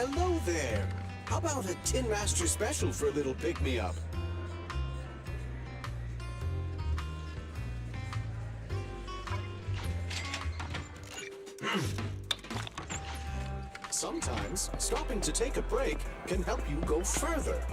Hello there. How about a Tin Master special for a little pick-me-up? Sometimes, stopping to take a break can help you go further.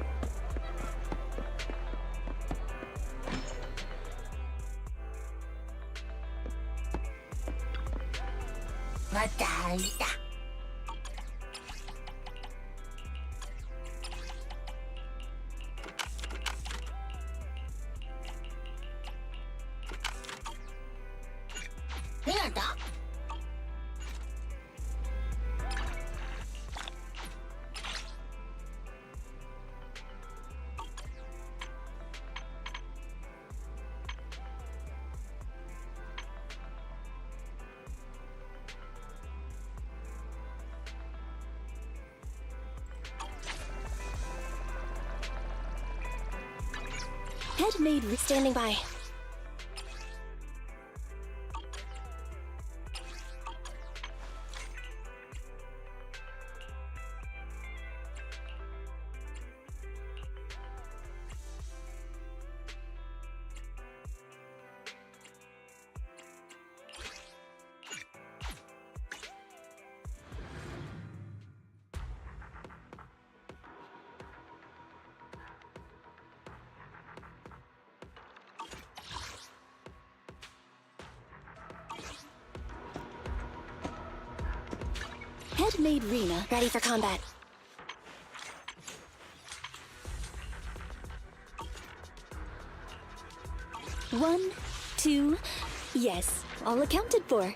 Headmaid standing by. Headmaid Rena, ready for combat. One, two, yes, all accounted for.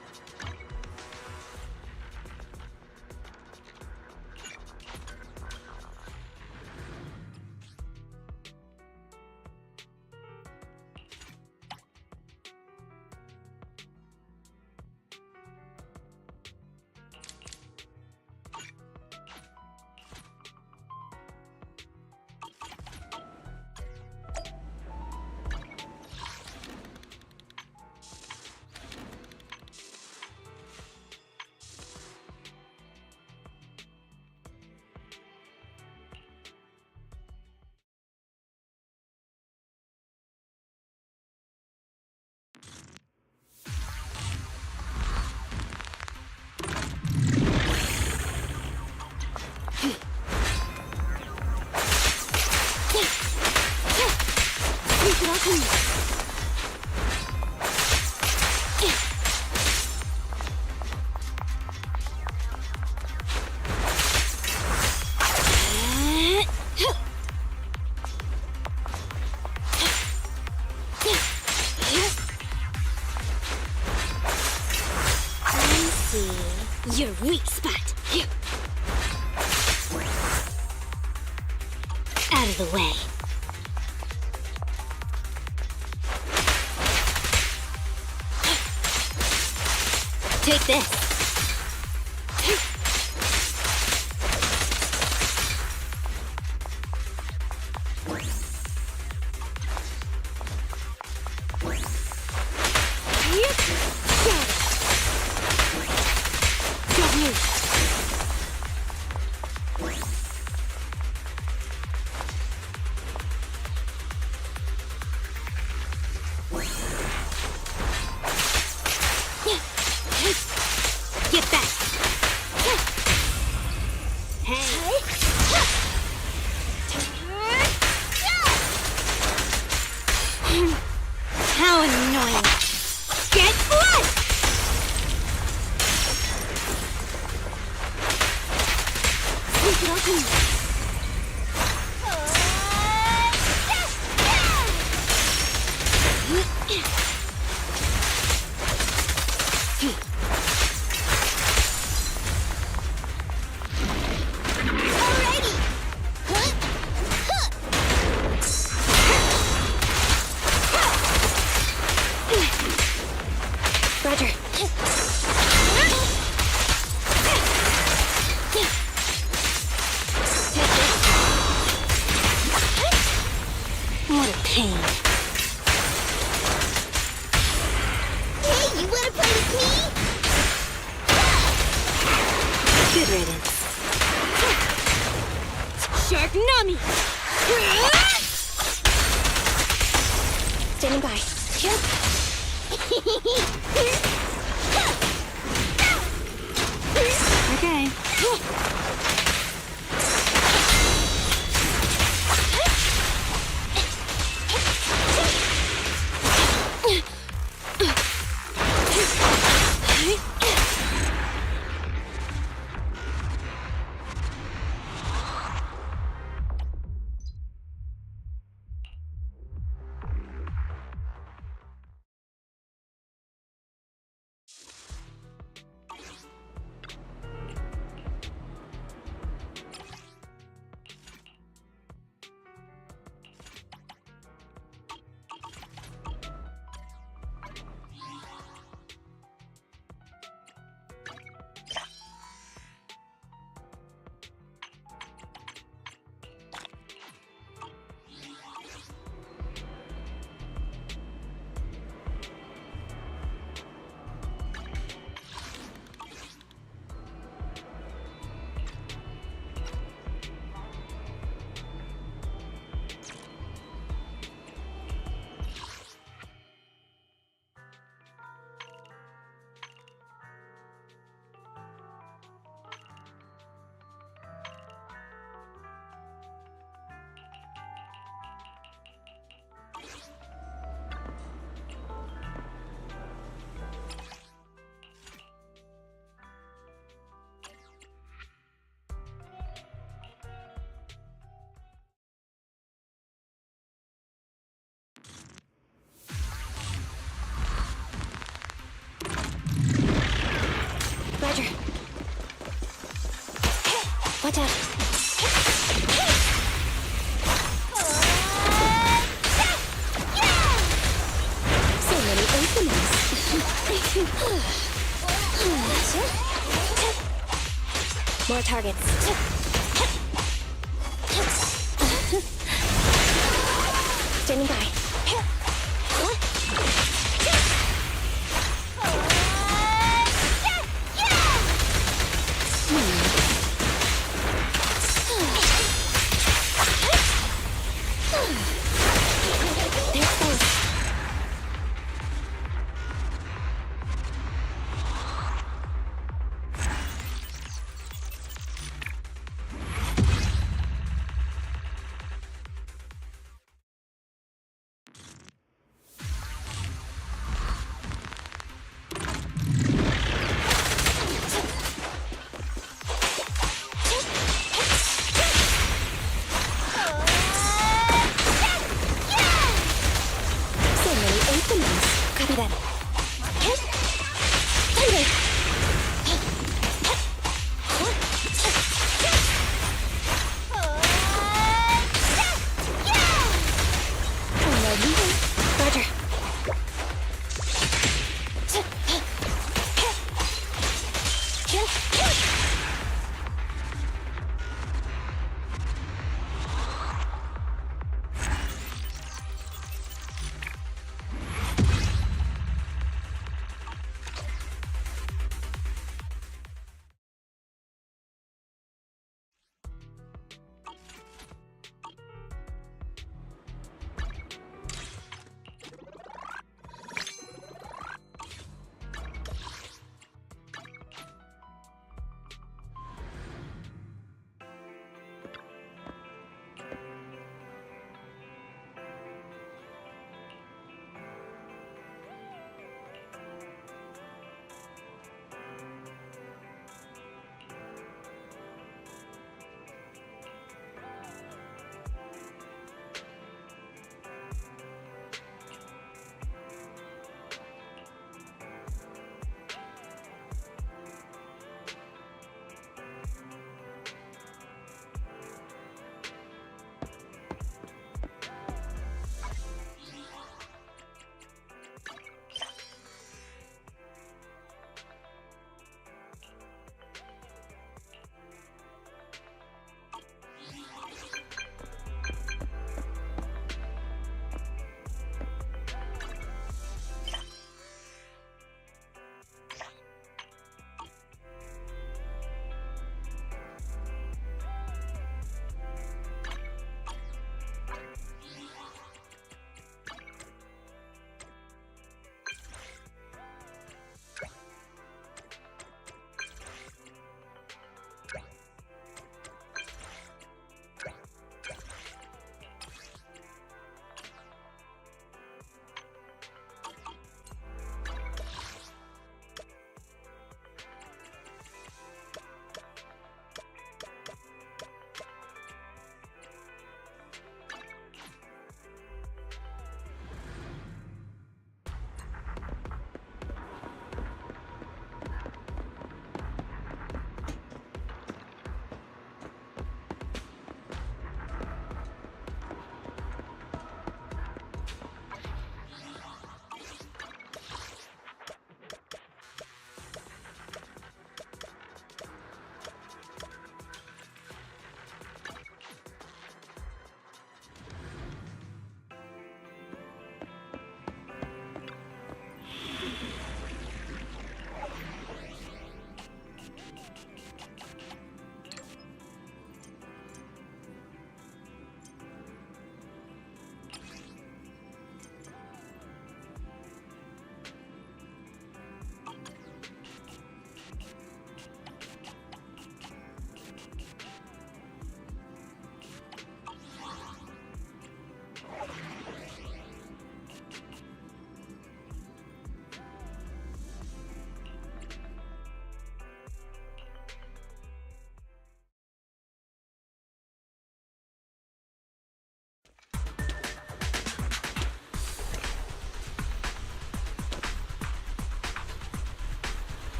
Your weak spot. Here. Out of the way. Take this. Get back! Hey! How annoying! Get blood! Take it open! Roger. What a pain. Hey, you wanna play with me? Good riddance. me! Standing by. Okay. Roger. Watch out. So many openings. More targets. Standing by.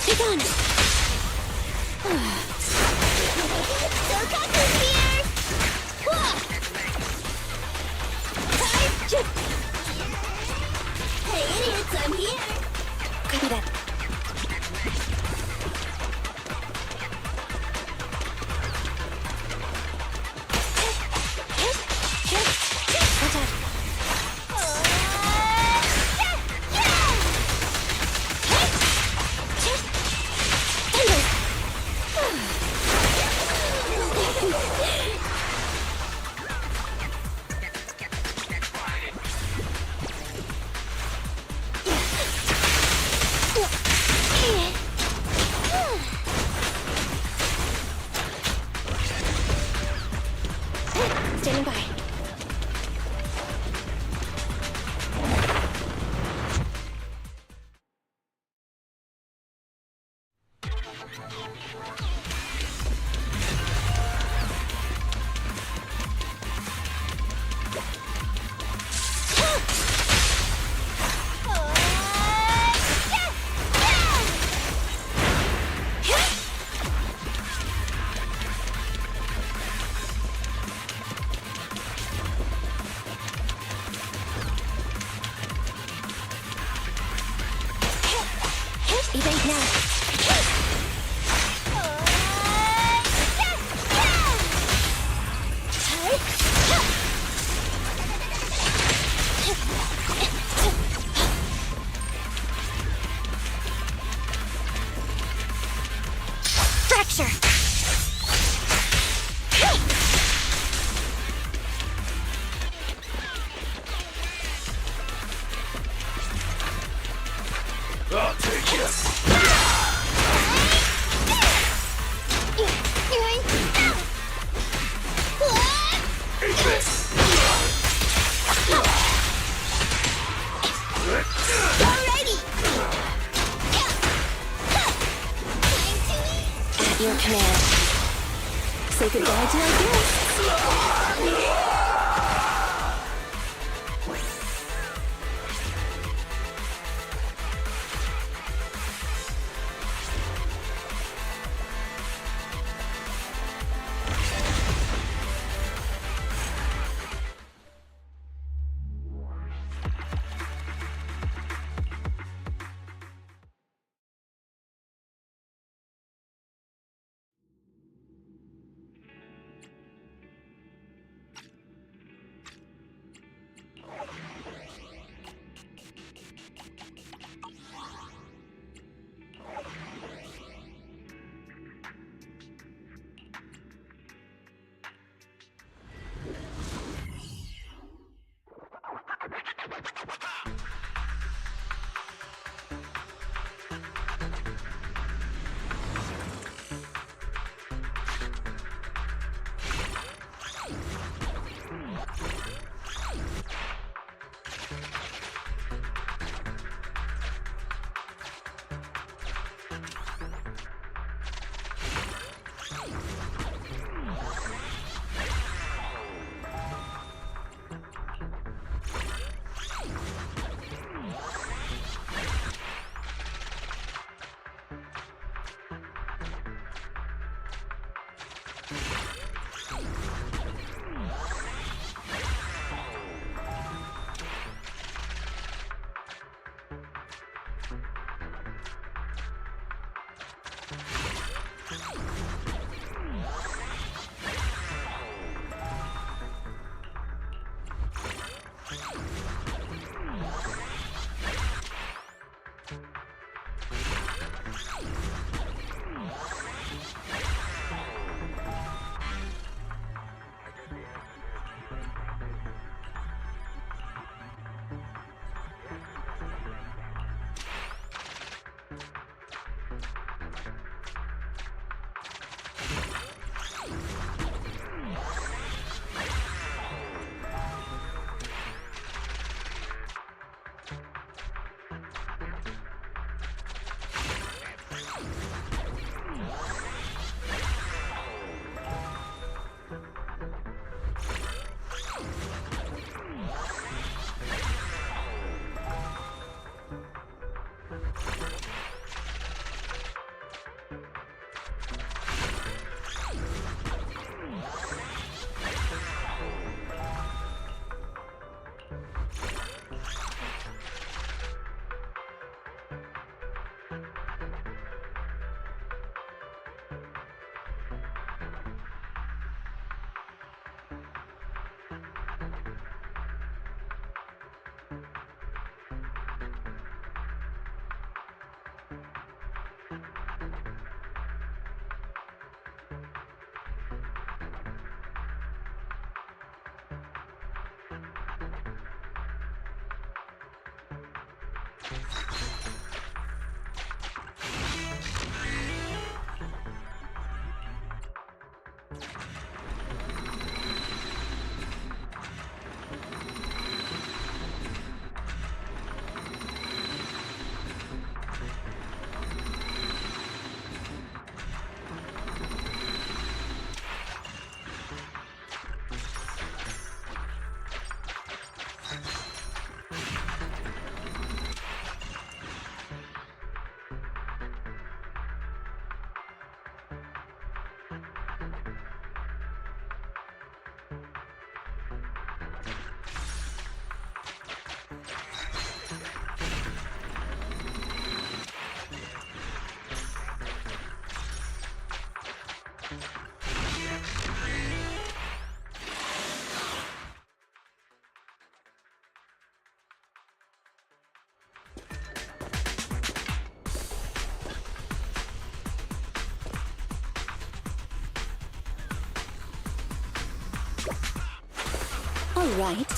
Take on! So cocky here! Hey, idiots, I'm here! Copy that. Watch out. Standing by. Evade now. Fracture. I'll take you. Take this. Alrighty! At your command. Say goodbye to our guests. right?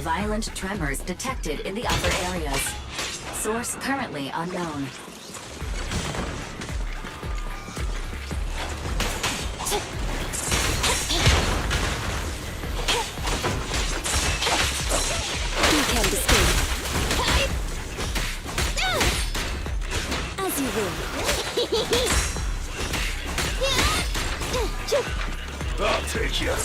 Violent tremors detected in the upper areas. Source currently unknown. You can escape. As you will. I'll take you.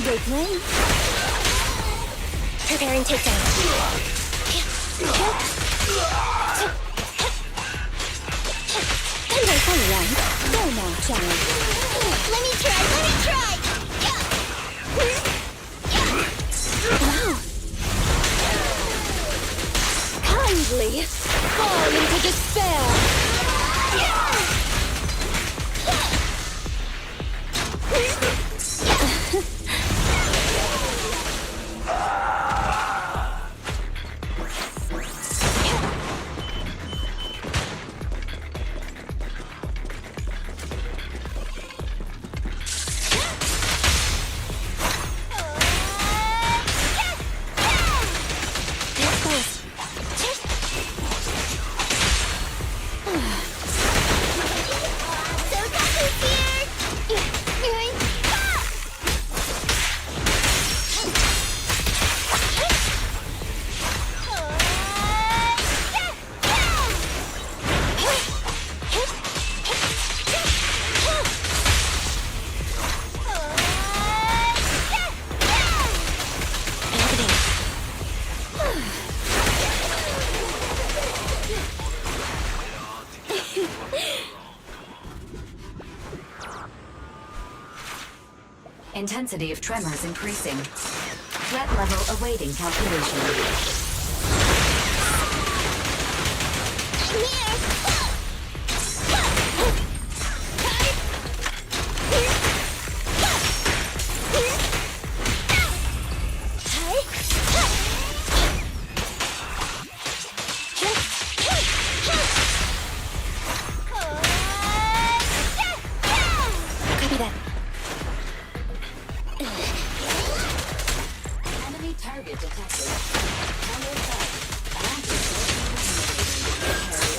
They play. Preparing takedown. You are fun, right? Go now, child. Let me try. Wow. Kindly fall into despair. Intensity of tremors increasing. Threat level awaiting calculation. Copy that. Enemy target detected. Under attack. Carry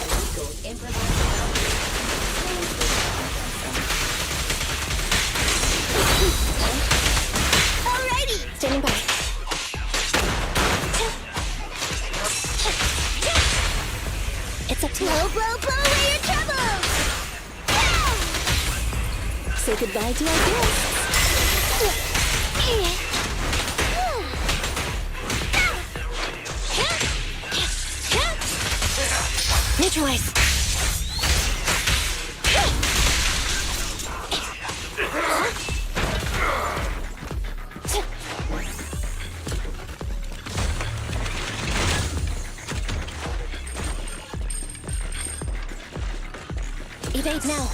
illegal improvised Alrighty! Standing by. It's up to you. Blow, blow, blow away your troubles! Say goodbye to our guests. Neutralize. Evade now.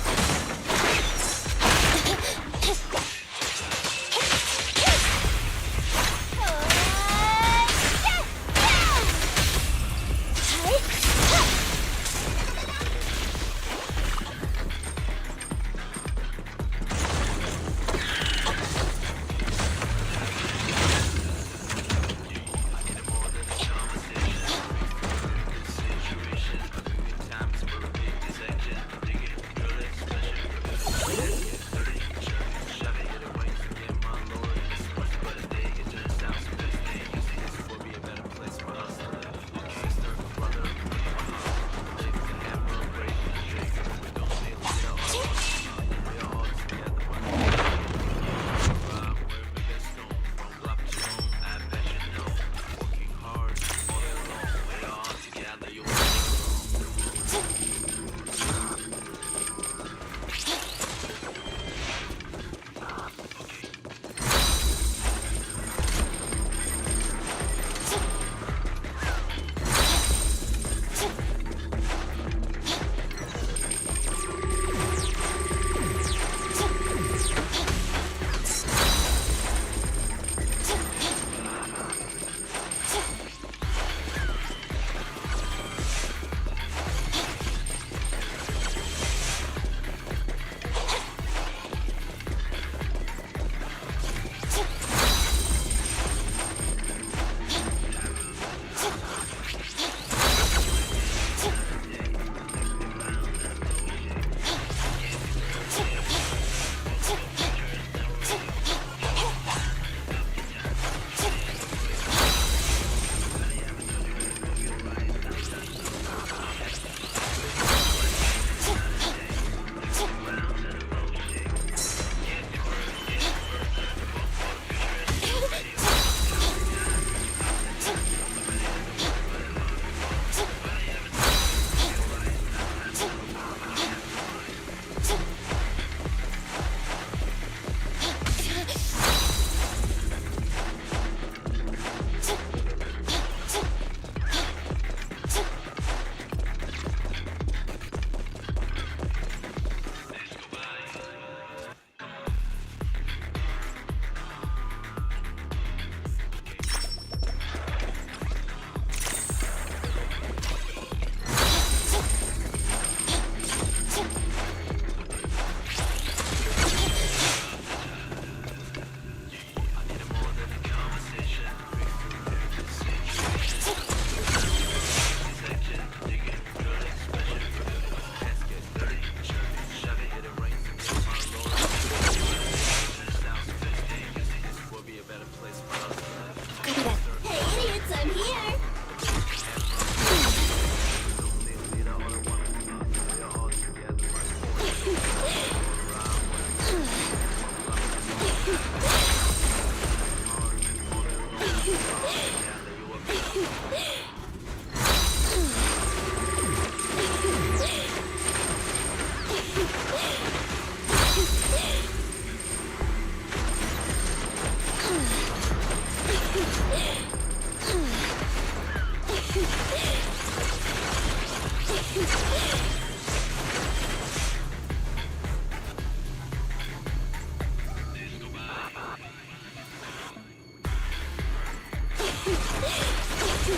Here.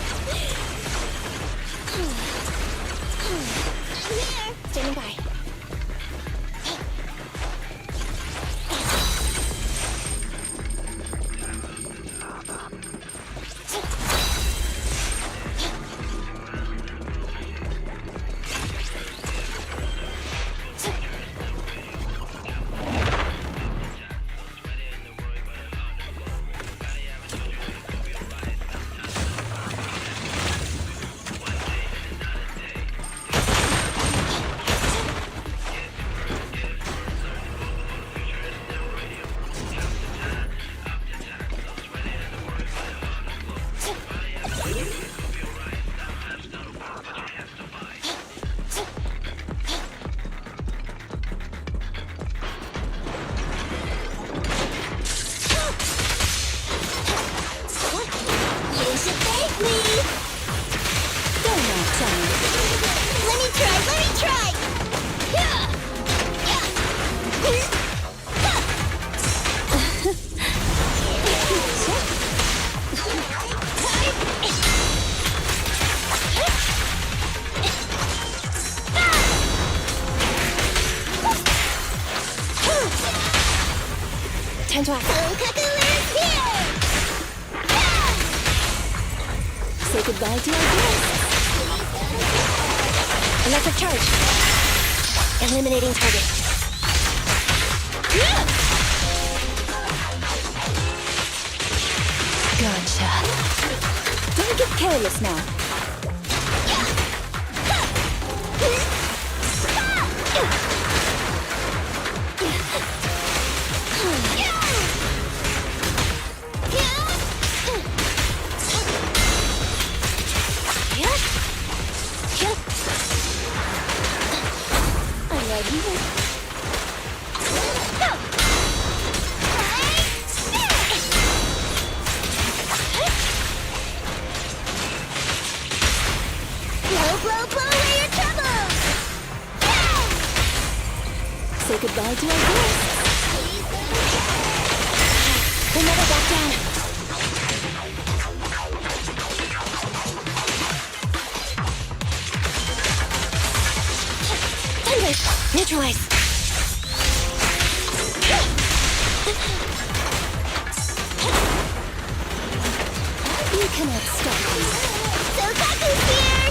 Standing by. You should thank me. Don't knock, Johnny. Let me try. Yeah. Time to act. Kokaku is here. Say goodbye to our guests. Electric charge. Eliminating target. Gotcha. Don't get careless now. I love you. Blow away your troubles! Say goodbye to our guests. We'll never back down. Thunder! Neutralize! You cannot stop me. Sokaku's here!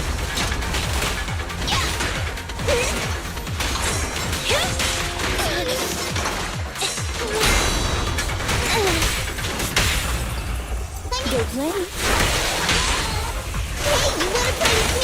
Go play. Hey, you wanna play with me?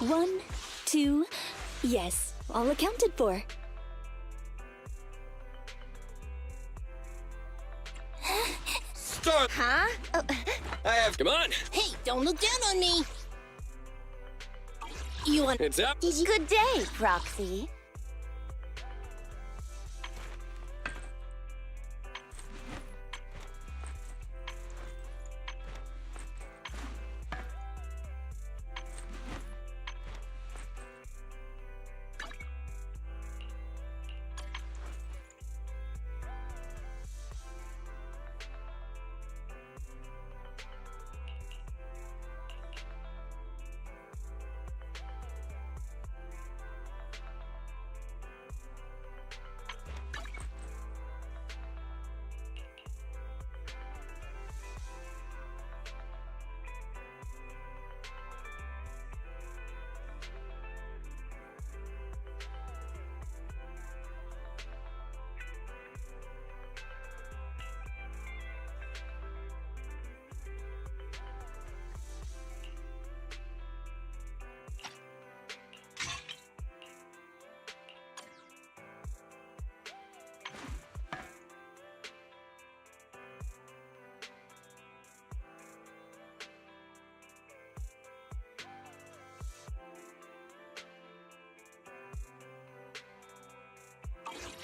1, 2, yes, all accounted for. Start! Huh? Oh, I have. Come on! hey, don't look down on me. You want... It's up! Good day, Proxy.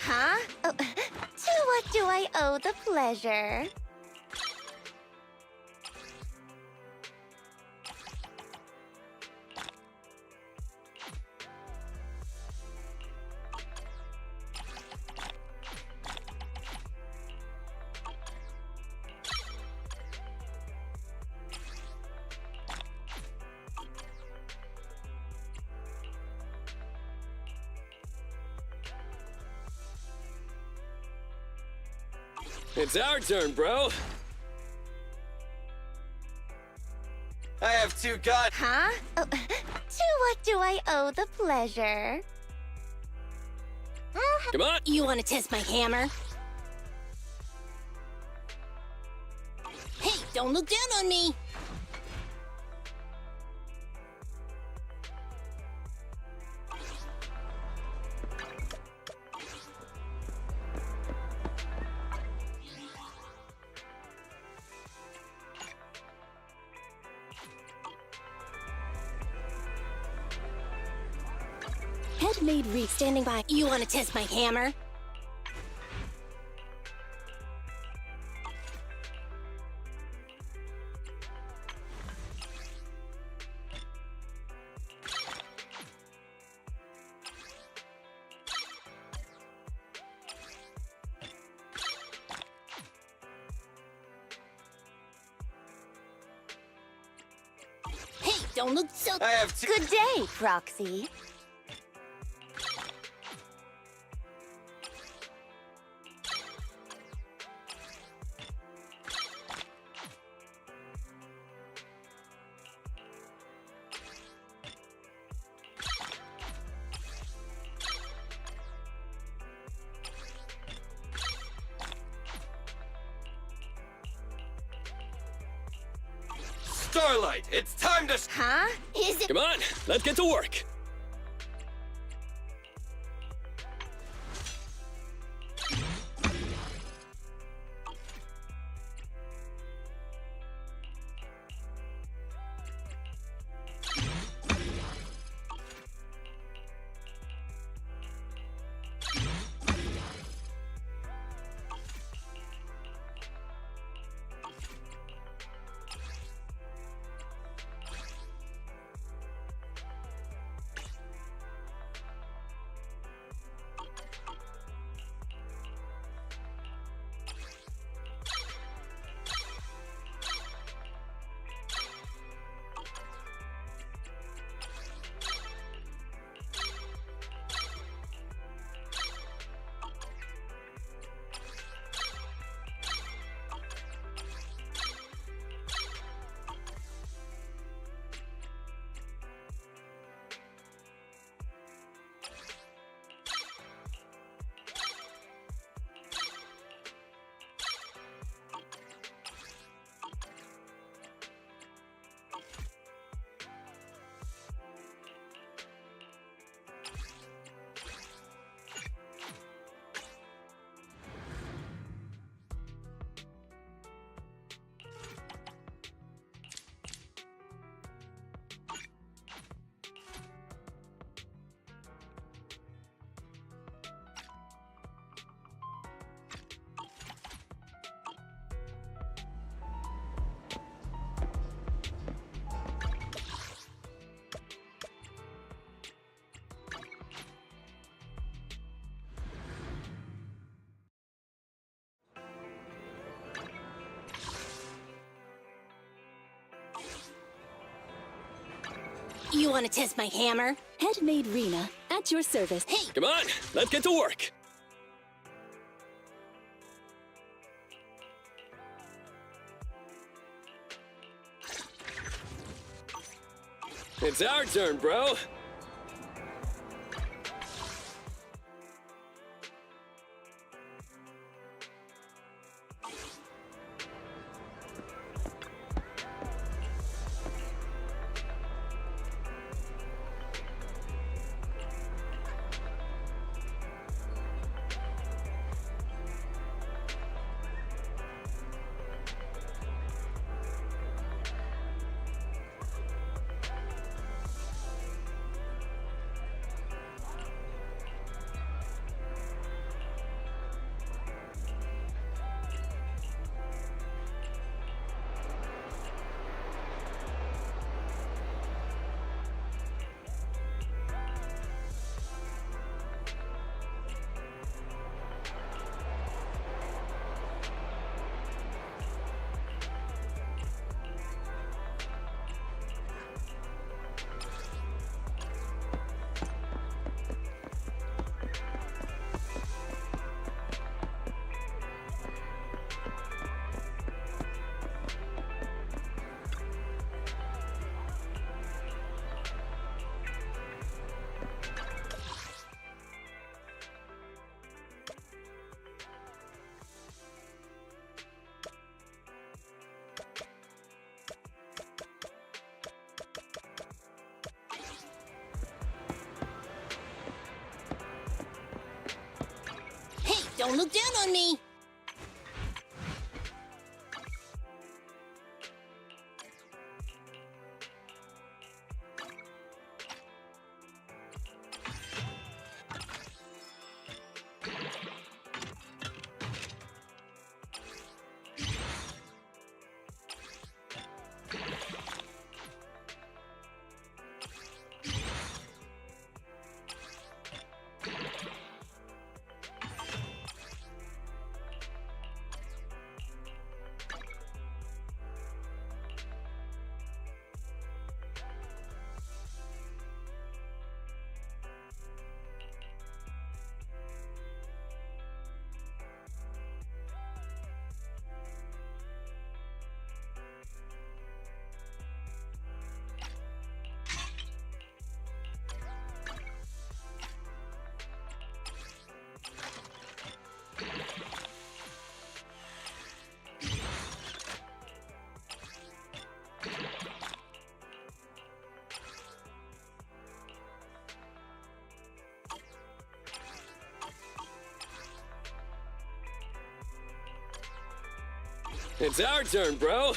Huh? Oh, to what do I owe the pleasure? It's our turn, bro! I have 2 guns! Huh? Oh, to what do I owe the pleasure? Come on! You want to test my hammer? Hey, don't look down on me! Headmaid Reek Standing by. You want to test my hammer? Hey, don't look so... I have 2... Good day, Proxy. Starlight, it's time to... Huh? Is it... Come on, let's get to work! You want to test my hammer? Handmade Rena, at your service. Hey! Come on, let's get to work. It's our turn, bro. Hey, don't look down on me! It's our turn, bro.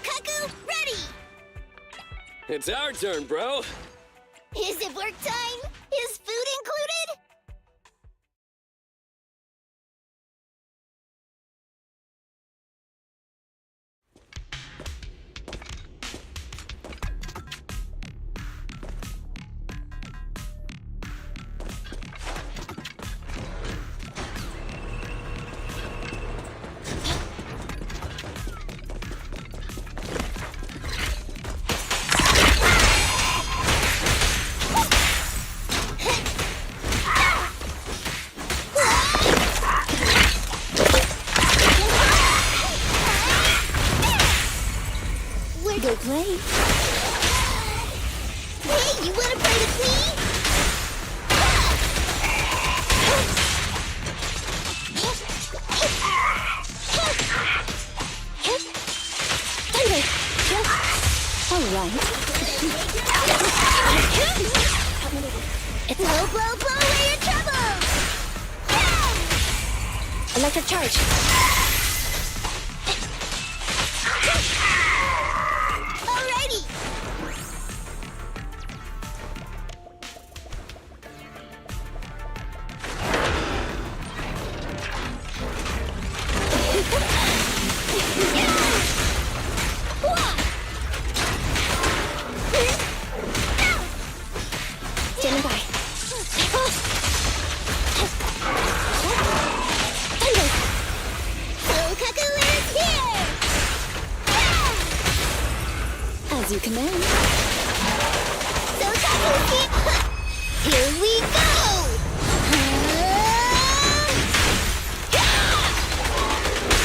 Kaku, ready! It's our turn, bro. Is it work time? Is food included? blow, blow away your troubles! Yeah! Electric charge. Alrighty! Standing by. Thunder! Sokaku is here! As you command. Sokaku here! Here we go!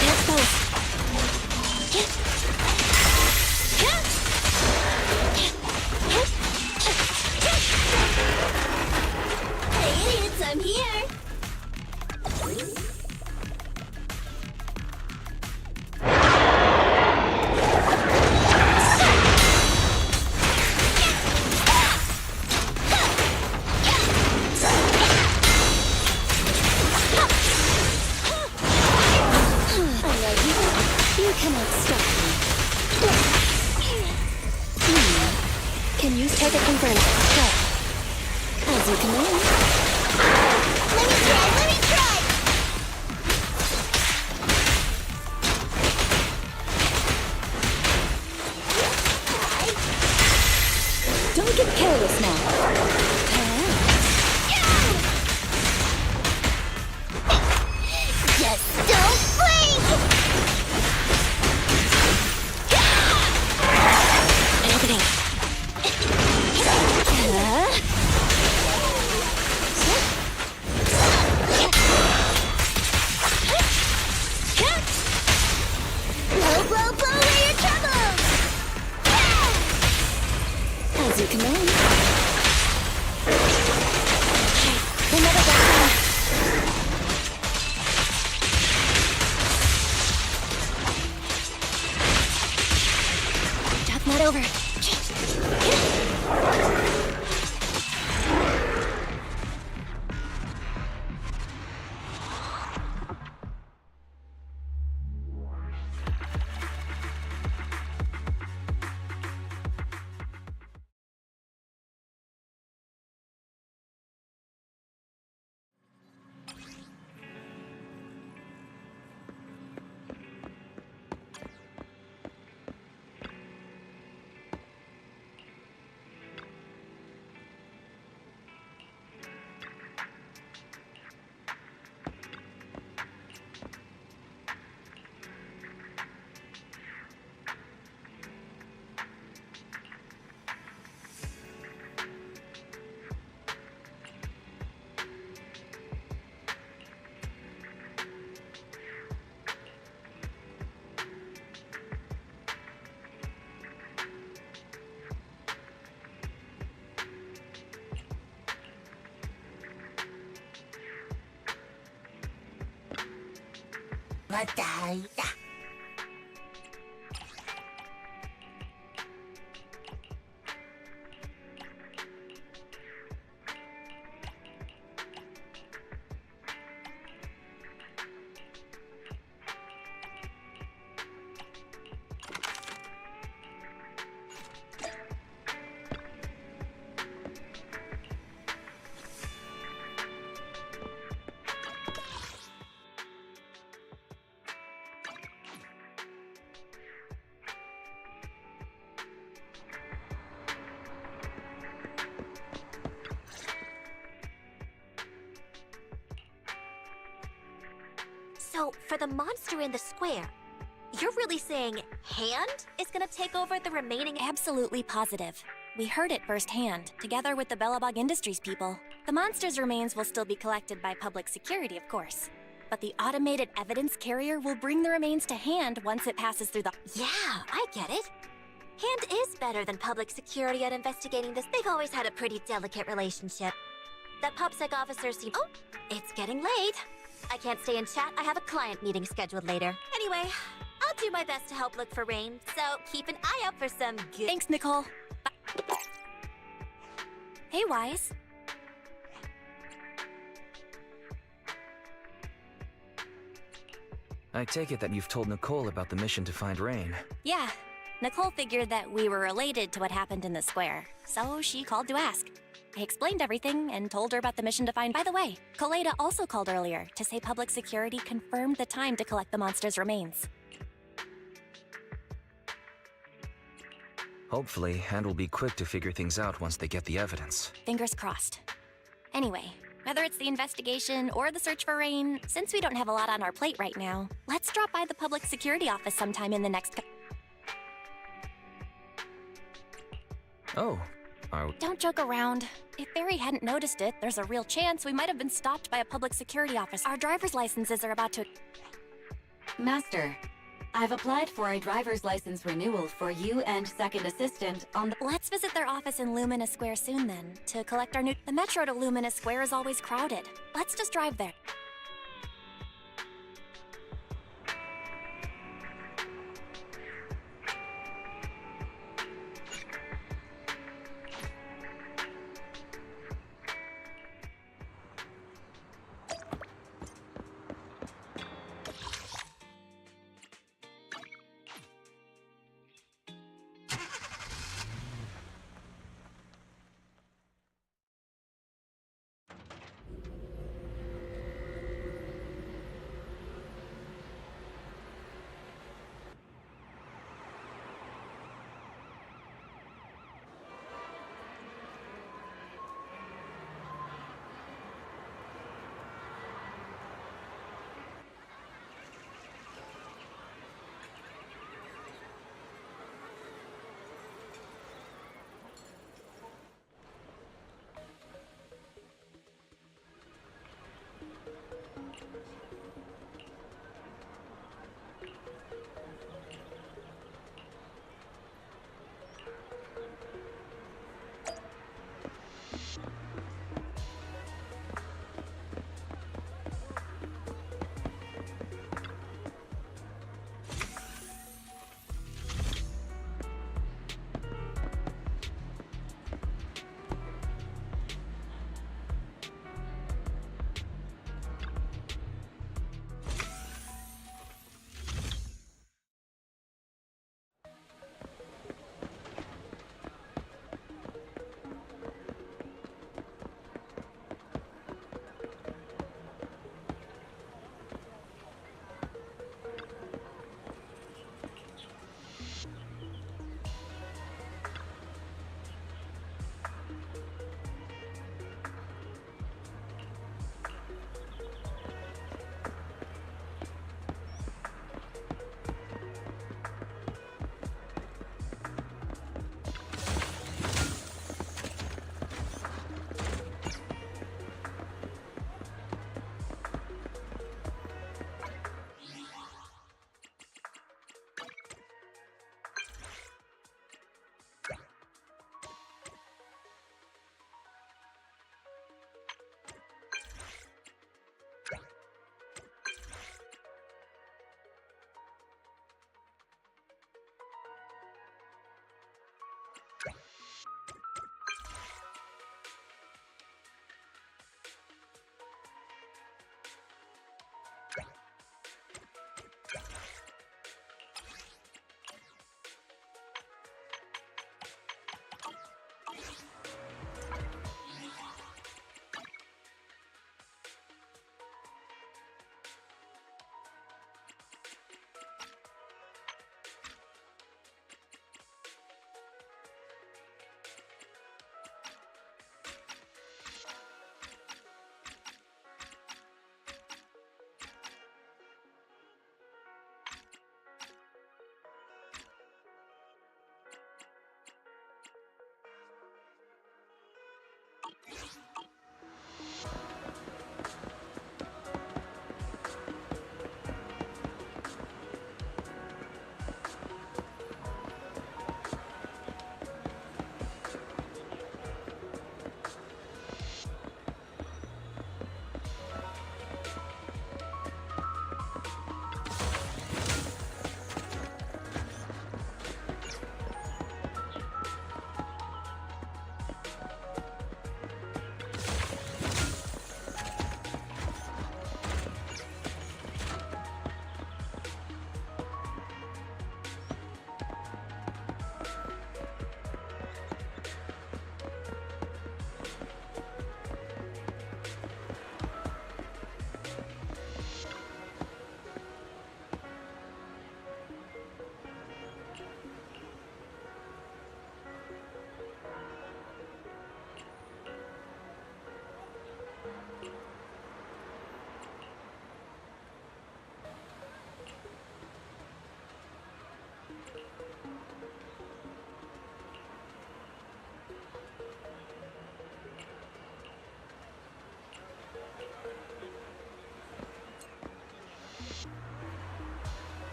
That's both. Hey idiots, I'm here! I love you. You cannot stop me. Can use target confirmed. Go. As you command. Let me try, let me try! Don't get careless now. Just don't blink! Anthony. Blow, blow, blow away your troubles! As you command. We'll never back down. Talk not over. So, for the monster in the square, you're really saying Hand is gonna take over the remaining... Absolutely positive. We heard it firsthand, together with the Bellabog Industries people. The monster's remains will still be collected by public security, of course. But the automated evidence carrier will bring the remains to Hand once it passes through the... Yeah, I get it. Hand is better than public security at investigating this. They've always had a pretty delicate relationship. That PopSec officer seems... Oh, it's getting late. I can't stay in chat. I have a client meeting scheduled later. Anyway, I'll do my best to help look for Rain, so keep an eye out for some good... Thanks, Nicole. Hey, Wise. I take it that you've told Nicole about the mission to find Rain. Yeah. Nicole figured that we were related to what happened in the square, so she called to ask. I explained everything and told her about the mission to find. By the way, Koleda also called earlier to say public security confirmed the time to collect the monster's remains. Hopefully, Hand will be quick to figure things out once they get the evidence. Fingers crossed. Anyway, whether it's the investigation or the search for Rain, since we don't have a lot on our plate right now, let's drop by the public security office sometime in the next... Oh, Don't joke around. If Barry hadn't noticed it, there's a real chance we might have been stopped by a public security officer. Our driver's licenses are about to... Master, I've applied for a driver's license renewal for you and second assistant on the... Let's visit their office in Lumina Square soon then, to collect our new... The metro to Lumina Square is always crowded. Let's just drive there.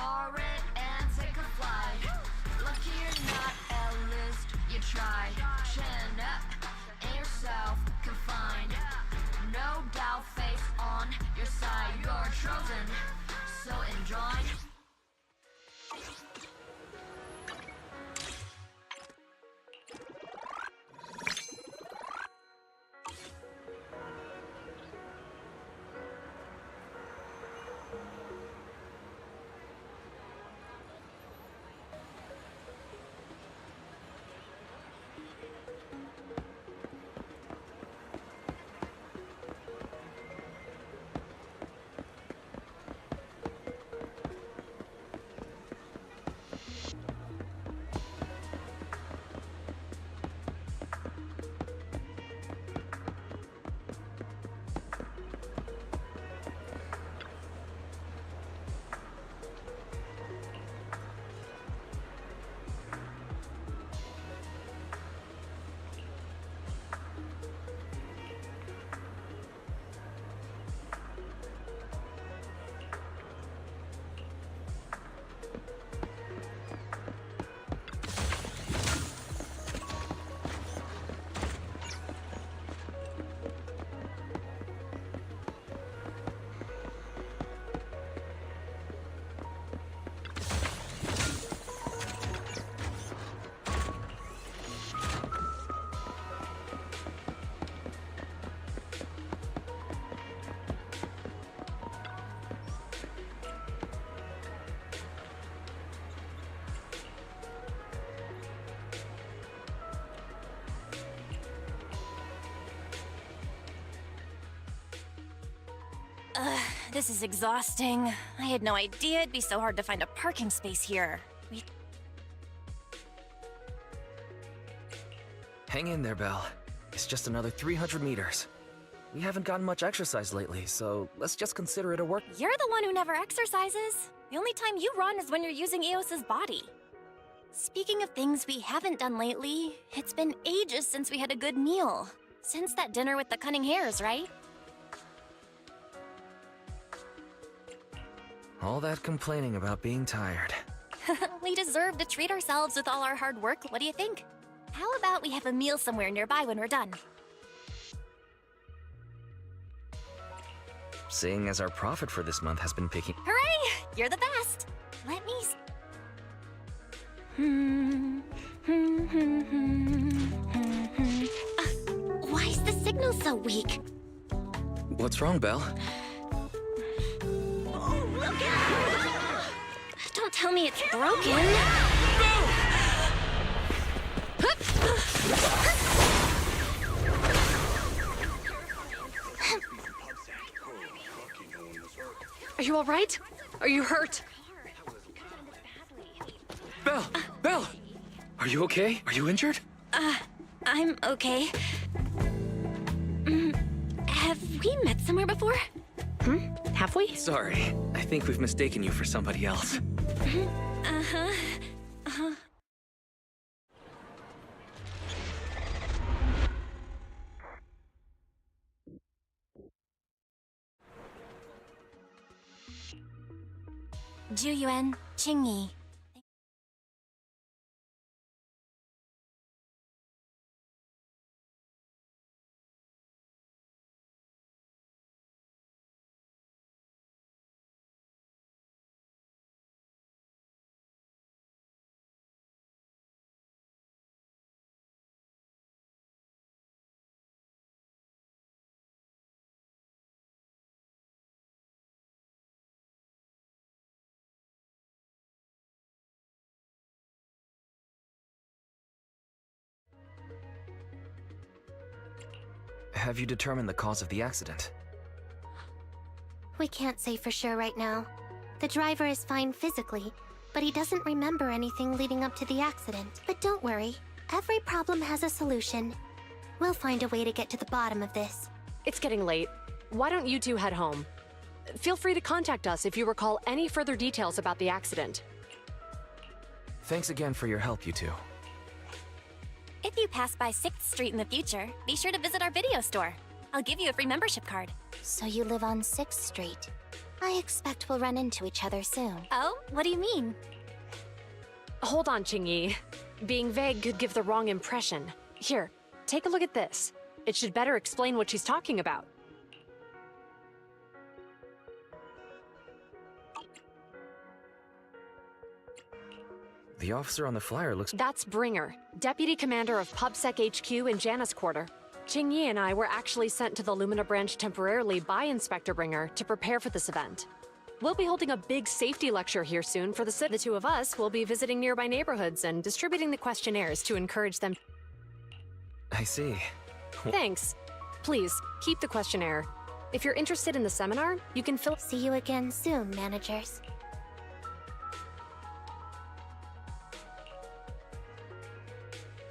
for it and take a flight. Lucky you're not A-list, you tried. Chin up, ain't yourself confined. No doubt, face on your side. You're chosen, so enjoy. This is exhausting. I had no idea it'd be so hard to find a parking space here. Hang in there, Belle. It's just another 300 meters. We haven't gotten much exercise lately, so let's just consider it a work. You're the one who never exercises. The only time you run is when you're using Eos's body. Speaking of things we haven't done lately, it's been ages since we had a good meal. Since that dinner with the cunning hares, right? All that complaining about being tired. We deserve to treat ourselves with all our hard work. What do you think? How about we have a meal somewhere nearby when we're done? Seeing as our profit for this month has been picking... Hooray! You're the best! Let me... Why is the signal so weak? What's wrong, Belle? Oh, look out! Don't tell me it's broken. Are you all right? Are you hurt? Belle! Belle! Are you okay? Are you injured? I'm okay. Have we met somewhere before? Have we? Sorry. I think we've mistaken you for somebody else. Juyuan, Qingyi. Have you determined the cause of the accident? We can't say for sure right now. The driver is fine physically, but he doesn't remember anything leading up to the accident. But don't worry, every problem has a solution. We'll find a way to get to the bottom of this. It's getting late. Why don't you two head home? Feel free to contact us if you recall any further details about the accident. Thanks again for your help, you two. If you pass by 6th Street in the future, be sure to visit our video store. I'll give you a free membership card. So you live on 6th Street. I expect we'll run into each other soon. Oh, what do you mean? Hold on, Qingyi. Being vague could give the wrong impression. Here, take a look at this. It should better explain what she's talking about. The officer on the flyer looks... That's Bringer, Deputy Commander of PubSec HQ in Janus Quarter. Qingyi and I were actually sent to the Lumina branch temporarily by Inspector Bringer to prepare for this event. We'll be holding a big safety lecture here soon for the two of us will be visiting nearby neighborhoods and distributing the questionnaires to encourage them. I see. Thanks. Please, keep the questionnaire. If you're interested in the seminar, you can fill... See you again soon, managers.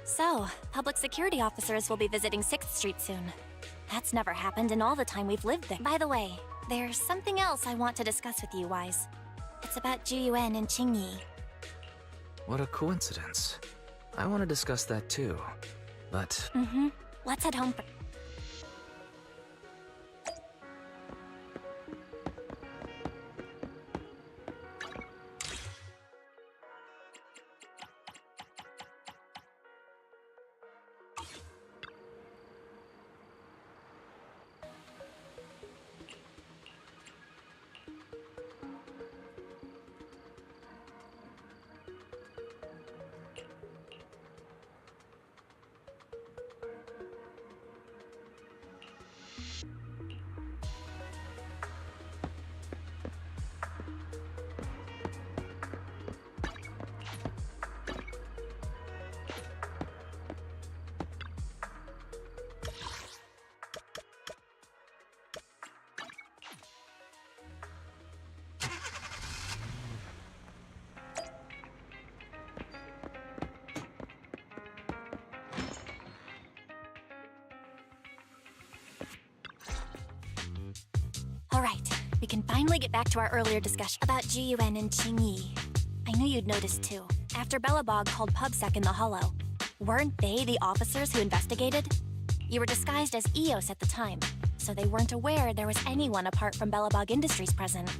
So, public security officers will be visiting 6th Street soon. That's never happened in all the time we've lived there. By the way, there's something else I want to discuss with you, Wise. It's about Juyuan and Qingyi. What a coincidence. I want to discuss that too, but... Let's head home. Alright, we can finally get back to our earlier discussion about Juyuan and Qingyi. I knew you'd notice too. After Belobog called PubSec in the Hollow, weren't they the officers who investigated? You were disguised as EOS at the time, so they weren't aware there was anyone apart from Belobog Industries present.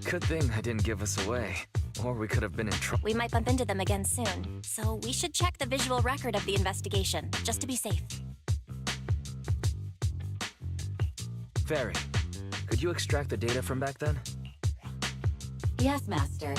Good thing I didn't give us away, or we could have been in trouble. We might bump into them again soon, so we should check the visual record of the investigation, just to be safe. Fairy, could you extract the data from back then? Yes, Master.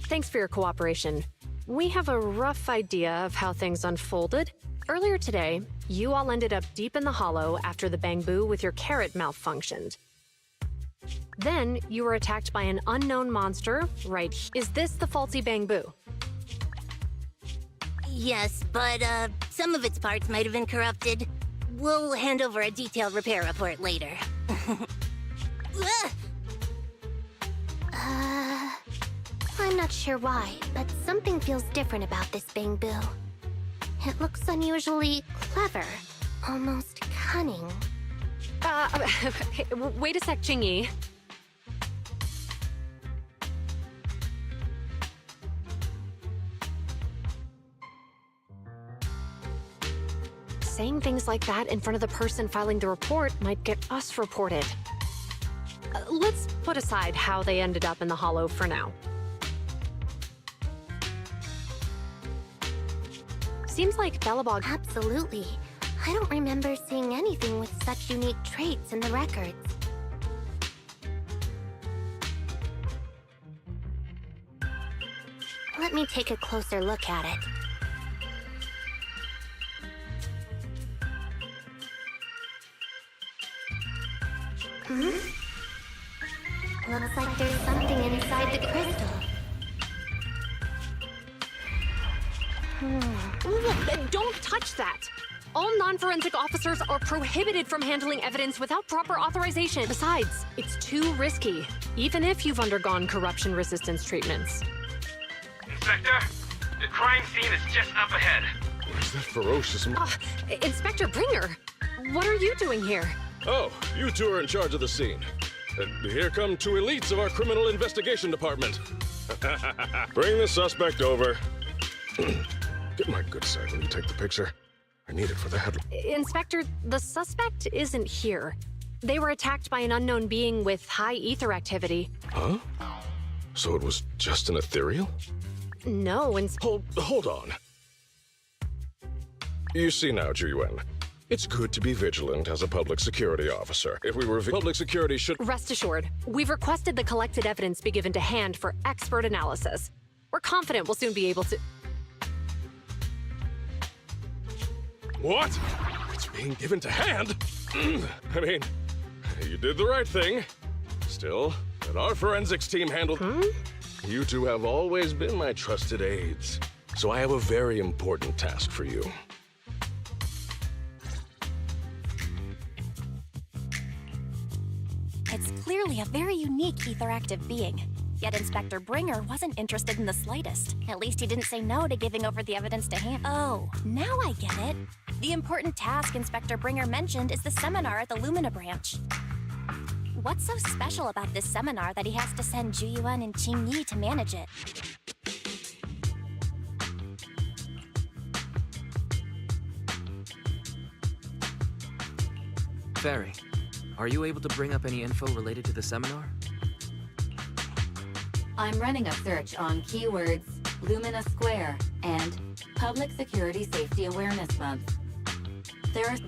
Thanks for your cooperation. We have a rough idea of how things unfolded. Earlier today, you all ended up deep in the Hollow after the bamboo with your carrot malfunctioned. Then, you were attacked by an unknown monster, right? Is this the faulty bamboo? Yes, but some of its parts might have been corrupted. We'll hand over a detailed repair report later. I'm not sure why, but something feels different about this bamboo. It looks unusually clever, almost cunning. Wait a sec, Qingyi. Saying things like that in front of the person filing the report might get us reported. Let's put aside how they ended up in the Hollow for now. Seems like Belobog... Absolutely. I don't remember seeing anything with such unique traits in the records. Let me take a closer look at it. Looks like there's something inside the crystal. Don't touch that! All non-forensic officers are prohibited from handling evidence without proper authorization. Besides, it's too risky, even if you've undergone corruption resistance treatments. Inspector, the crime scene is just up ahead. Where's that ferocious... Inspector Bringer, what are you doing here? Oh, you two are in charge of the scene. Here come two elites of our criminal investigation department. Bring the suspect over. Get my good side when you take the picture. I need it for the headline. Inspector, the suspect isn't here. They were attacked by an unknown being with high ether activity. Huh? So it was just an ethereal? No, Hold on. You see now, Juyuan. It's good to be vigilant as a public security officer. If we were public security should— Rest assured, we've requested the collected evidence be given to hand for expert analysis. We're confident we'll soon be able to— What? It's being given to hand? I mean, you did the right thing. Still, when our forensics team handled— You two have always been my trusted aides. So I have a very important task for you. It's clearly a very unique etheractive being. Yet Inspector Bringer wasn't interested in the slightest. At least he didn't say no to giving over the evidence to hand. Oh, now I get it. The important task Inspector Bringer mentioned is the seminar at the Lumina branch. What's so special about this seminar that he has to send Juyuan and Qingyi to manage it? Fairy, are you able to bring up any info related to the seminar? I'm running a search on keywords Lumina Square and Public Security Safety Awareness Month.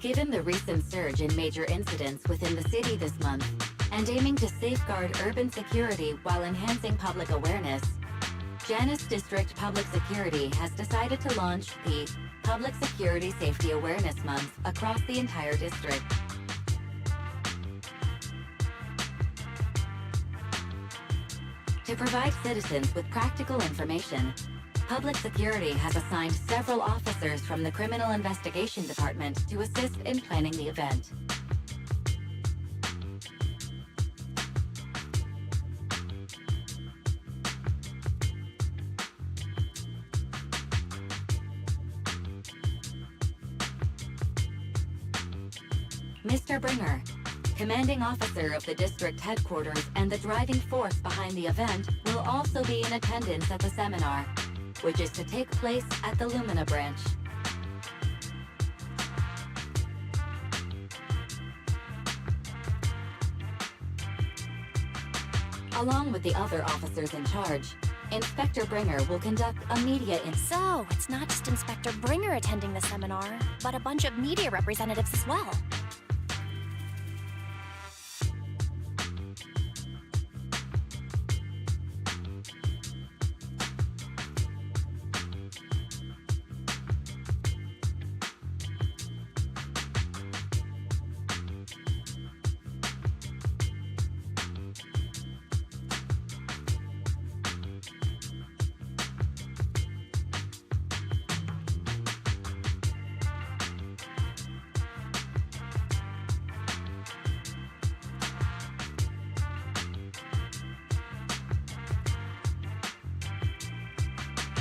Given the recent surge in major incidents within the city this month, and aiming to safeguard urban security while enhancing public awareness, Janus District Public Security has decided to launch the Public Security Safety Awareness Month across the entire district. To provide citizens with practical information, Public Security has assigned several officers from the Criminal Investigation Department to assist in planning the event. Mr. Bringer, commanding officer of the district headquarters and the driving force behind the event, will also be in attendance at the seminar, which is to take place at the Lumina branch. Along with the other officers in charge, Inspector Bringer will conduct a media So, it's not just Inspector Bringer attending the seminar, but a bunch of media representatives as well.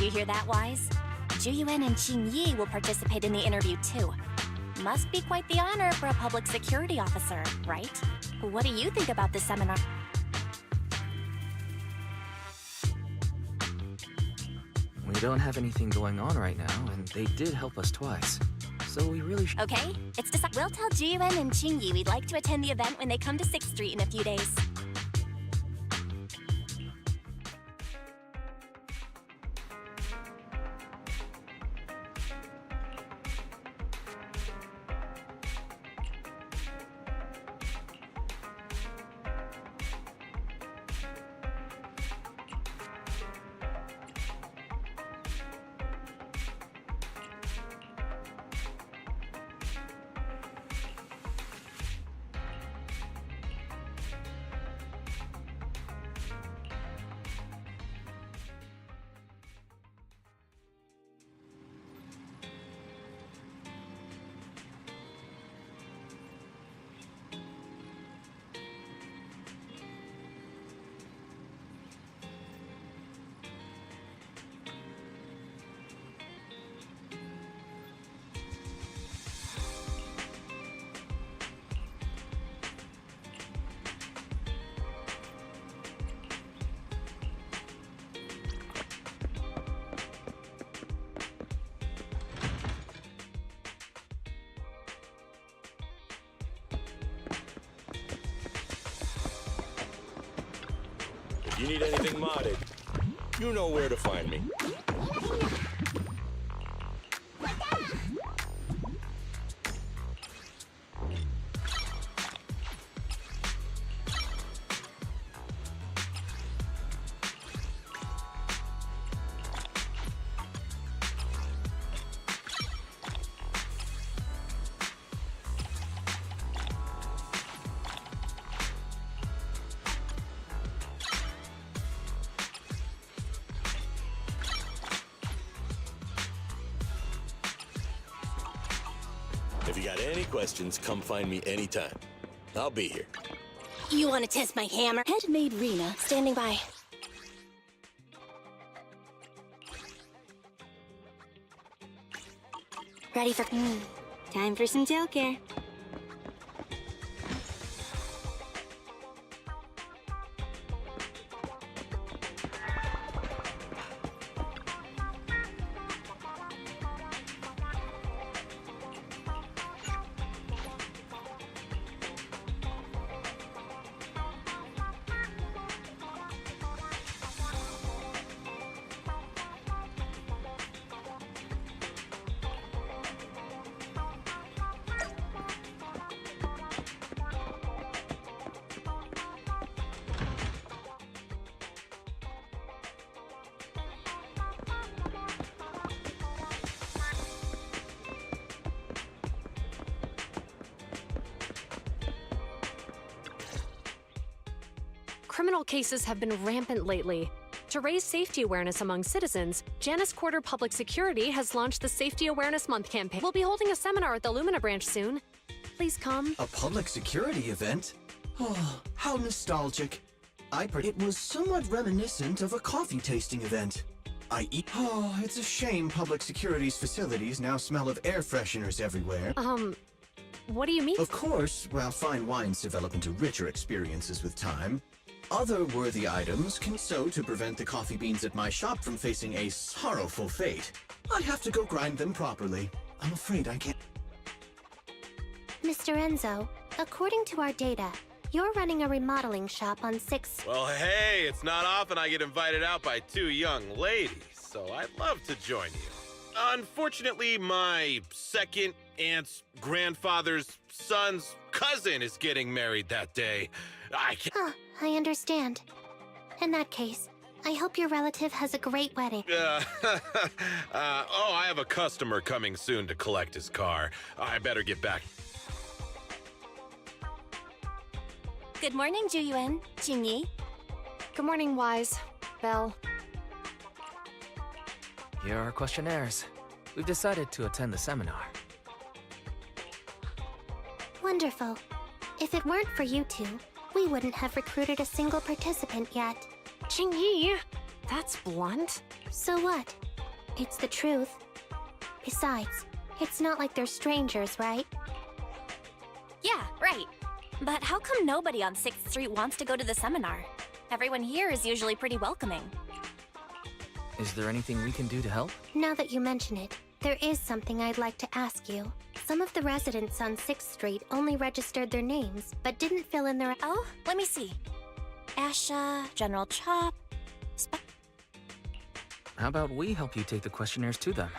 You hear that, Wise? Juyuan and Qingyi will participate in the interview too. Must be quite the honor for a public security officer, right? What do you think about this seminar? We don't have anything going on right now, and they did help us twice. So we really should— Okay, it's decided. We'll tell Juyuan and Qingyi we'd like to attend the event when they come to 6th Street in a few days. You need anything modded? You know where to find me. If you got any questions, come find me anytime. I'll be here. You want to test my hammer? Head-made Rena, standing by. Ready for... Time for some tail care. Criminal cases have been rampant lately. To raise safety awareness among citizens, Janus Quarter Public Security has launched the Safety Awareness Month campaign. We'll be holding a seminar at the Lumina branch soon. Please come. A public security event? Oh, how nostalgic. It was somewhat reminiscent of a coffee tasting event. Oh, it's a shame public security's facilities now smell of air fresheners everywhere. What do you mean? Of course, while fine wines develop into richer experiences with time, other worthy items can sow to prevent the coffee beans at my shop from facing a sorrowful fate. I have to go grind them properly. I'm afraid I can't. Mr. Enzo, according to our data, you're running a remodeling shop on 6th. Well, hey, it's not often I get invited out by two young ladies, so I'd love to join you. Unfortunately, my second aunt's grandfather's son's cousin is getting married that day. I can't... Huh, I understand. In that case, I hope your relative has a great wedding. I have a customer coming soon to collect his car. I better get back. Good morning, Juyuan, Jingyi. Good morning, Wise. Belle. Here are our questionnaires. We've decided to attend the seminar. Wonderful. If it weren't for you two, we wouldn't have recruited a single participant yet. Jingyi, that's blunt. So what? It's the truth. Besides, it's not like they're strangers, right? Yeah, right. But how come nobody on 6th Street wants to go to the seminar? Everyone here is usually pretty welcoming. Is there anything we can do to help? Now that you mention it, there is something I'd like to ask you. Some of the residents on 6th Street only registered their names, but didn't fill in their... Oh, let me see. Asha, General Chop... How about we help you take the questionnaires to them?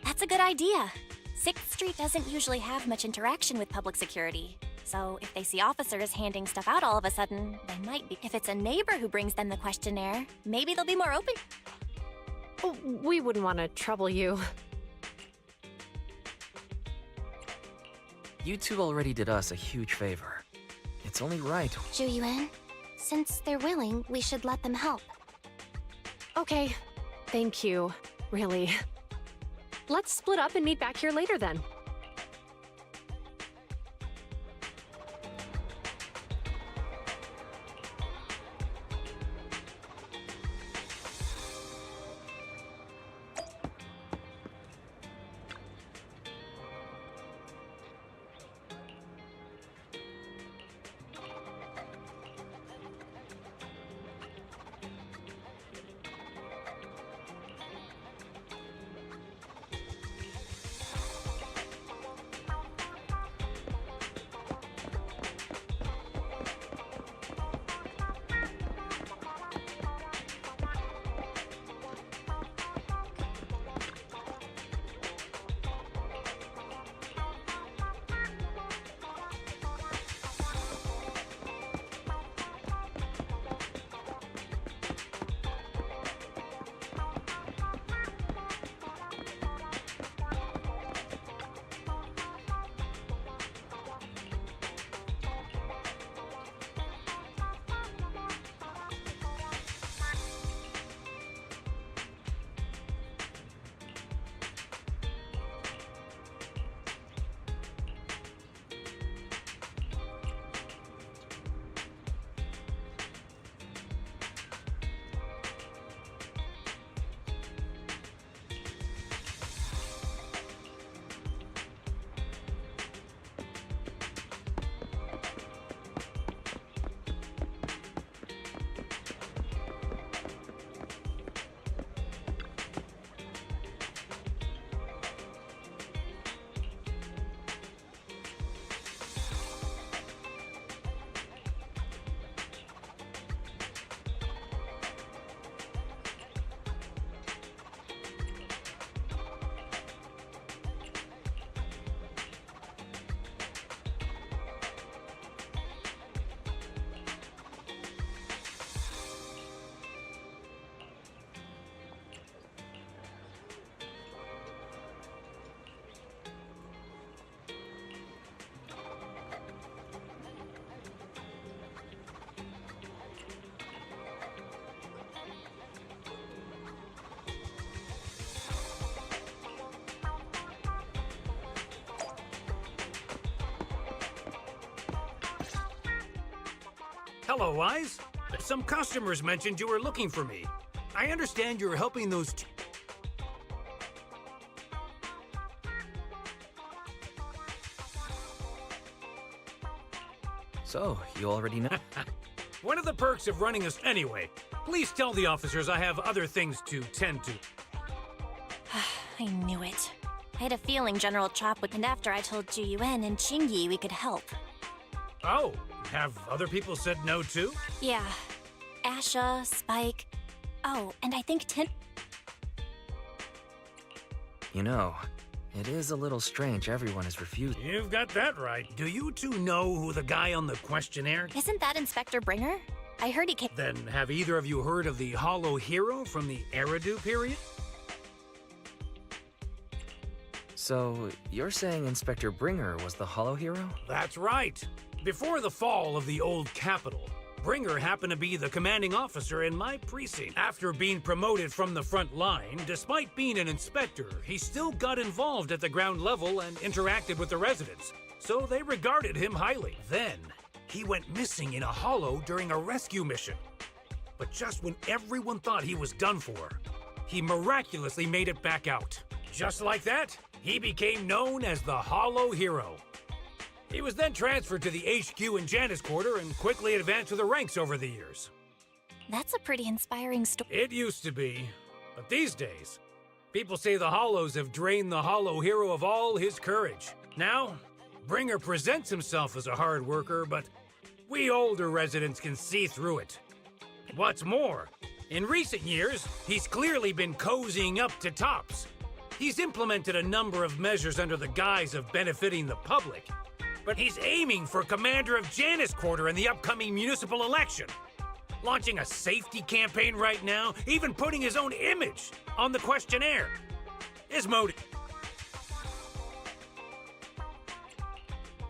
That's a good idea. 6th Street doesn't usually have much interaction with public security. So if they see officers handing stuff out all of a sudden, they might be. If it's a neighbor who brings them the questionnaire, maybe they'll be more open. Oh, we wouldn't want to trouble you. You two already did us a huge favor. It's only right. Juyuan, since they're willing, we should let them help. Okay, thank you, really. Let's split up and meet back here later then. Hello, Wise. Some customers mentioned you were looking for me. I understand you're helping those So, you already know? One of the perks of running us anyway. Please tell the officers I have other things to tend to. I knew it. I had a feeling General Chop would, and after I told Ju Yuen and Qingyi we could help. Oh, have other people said no too? Yeah. Asha, Spike. Oh, and I think Tin. You know, it is a little strange everyone is refusing. You've got that right. Do you two know who the guy on the questionnaire? Isn't that Inspector Bringer? I heard he came. Then have either of you heard of the Hollow Hero from the Eridu period? So, you're saying Inspector Bringer was the Hollow Hero? That's right. Before the fall of the old capital, Bringer happened to be the commanding officer in my precinct. After being promoted from the front line, despite being an inspector, he still got involved at the ground level and interacted with the residents, so they regarded him highly. Then, he went missing in a hollow during a rescue mission. But just when everyone thought he was done for, he miraculously made it back out. Just like that, he became known as the Hollow Hero. He was then transferred to the HQ in Janus Quarter and quickly advanced to the ranks over the years. That's a pretty inspiring story. It used to be, but these days, people say the Hollows have drained the Hollow Hero of all his courage. Now, Bringer presents himself as a hard worker, but we older residents can see through it. What's more, in recent years, he's clearly been cozying up to Tops. He's implemented a number of measures under the guise of benefiting the public, but he's aiming for commander of Janus Quarter in the upcoming municipal election. Launching a safety campaign right now, even putting his own image on the questionnaire. His motive.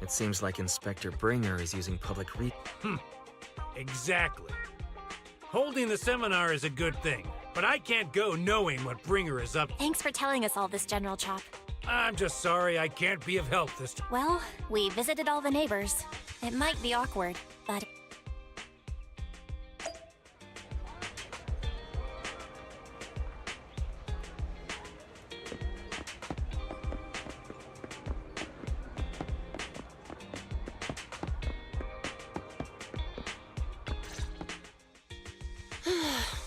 It seems like Inspector Bringer is using public Exactly. Holding the seminar is a good thing, but I can't go knowing what Bringer is up to. Thanks for telling us all this, General Chop. I'm just sorry I can't be of help this time. Well, we visited all the neighbors. It might be awkward, but...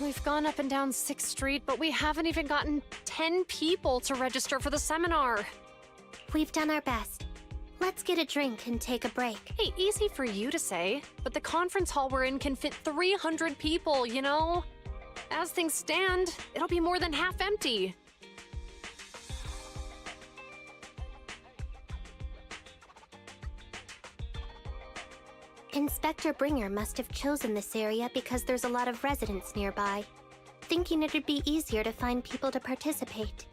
We've gone up and down 6th Street, but we haven't even gotten 10 people to register for the seminar. We've done our best. Let's get a drink and take a break. Hey, easy for you to say, but the conference hall we're in can fit 300 people, you know? As things stand, it'll be more than half empty. Inspector Bringer must have chosen this area because there's a lot of residents nearby, thinking it'd be easier to find people to participate.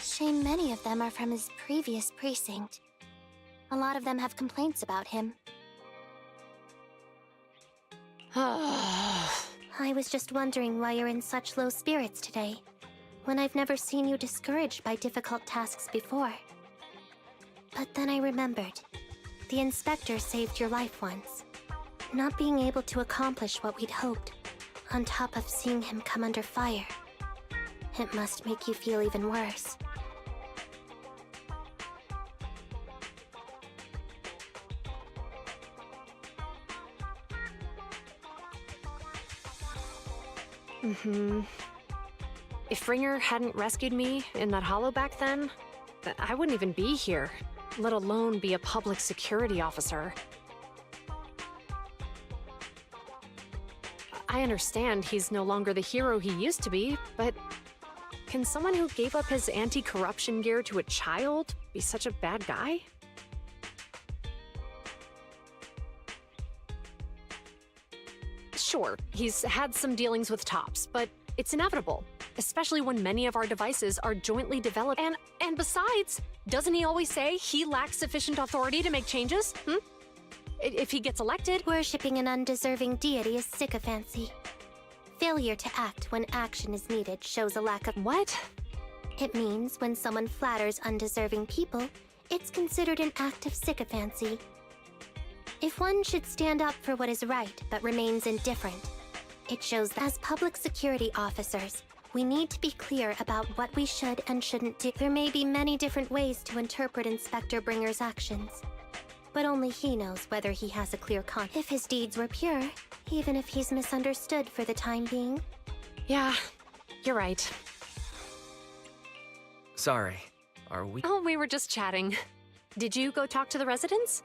Shame many of them are from his previous precinct. A lot of them have complaints about him. I was just wondering why you're in such low spirits today, when I've never seen you discouraged by difficult tasks before. But then I remembered. The inspector saved your life once. Not being able to accomplish what we'd hoped, on top of seeing him come under fire. It must make you feel even worse. If Ringer hadn't rescued me in that hollow back then, I wouldn't even be here, let alone be a public security officer. I understand he's no longer the hero he used to be, but can someone who gave up his anti-corruption gear to a child be such a bad guy? Sure, he's had some dealings with Tops, but it's inevitable, especially when many of our devices are jointly developed. And besides, doesn't he always say he lacks sufficient authority to make changes? If he gets elected... Worshipping an undeserving deity is sycophancy. Failure to act when action is needed shows a lack of... What? It means when someone flatters undeserving people, It's considered an act of sycophancy. If one should stand up for what is right but remains indifferent, it shows that as public security officers, we need to be clear about what we should and shouldn't do. There may be many different ways to interpret Inspector Bringer's actions, but only he knows whether he has a clear conscience. If his deeds were pure, even if he's misunderstood for the time being. Yeah, you're right. Sorry, are we? Oh, we were just chatting. Did you go talk to the residents?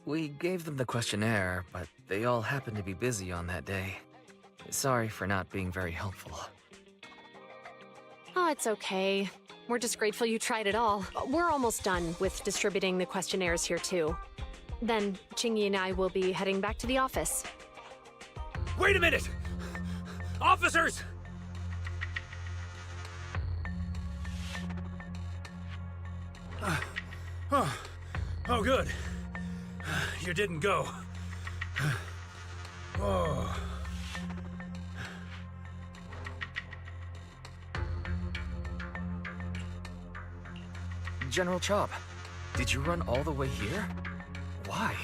We gave them the questionnaire, but they all happened to be busy on that day. Sorry for not being very helpful. Oh, it's okay. We're just grateful you tried it all. We're almost done with distributing the questionnaires here, too. Then, Chingy and I will be heading back to the office. Wait a minute! Officers! Oh, good. You didn't go. Oh. General Chop, did you run all the way here? Why?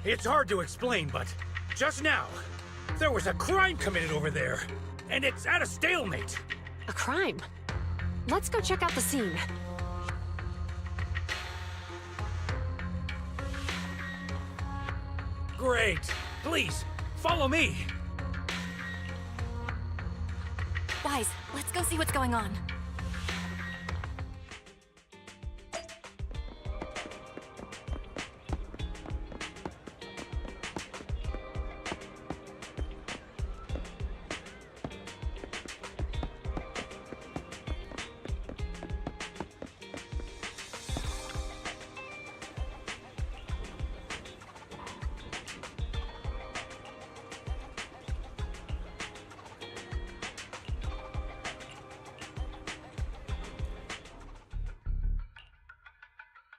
It's hard to explain, but just now, there was a crime committed over there, and it's at a stalemate. A crime? Let's go check out the scene. Great. Please, follow me. Wise, let's go see what's going on.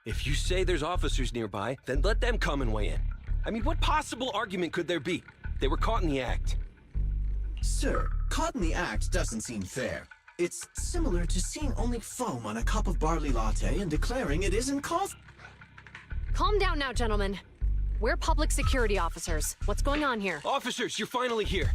If you say there's officers nearby, then let them come and weigh in. I mean, what possible argument could there be? They were caught in the act. Sir, caught in the act doesn't seem fair. It's similar to seeing only foam on a cup of barley latte and declaring it isn't coffee. Calm down now, gentlemen. We're public security officers. What's going on here? Officers, you're finally here.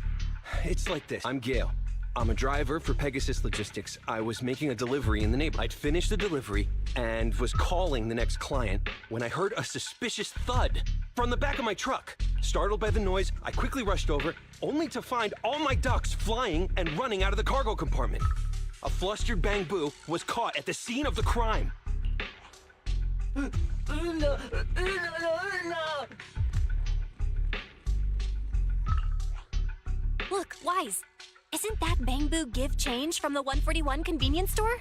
It's like this. I'm Gale. I'm a driver for Pegasus Logistics. I was making a delivery in the neighborhood. I'd finished the delivery and was calling the next client when I heard a suspicious thud from the back of my truck. Startled by the noise, I quickly rushed over, only to find all my ducks flying and running out of the cargo compartment. A flustered Bang-Boo was caught at the scene of the crime. Look, Wise. Isn't that Bang-Boo give change from the 141 convenience store?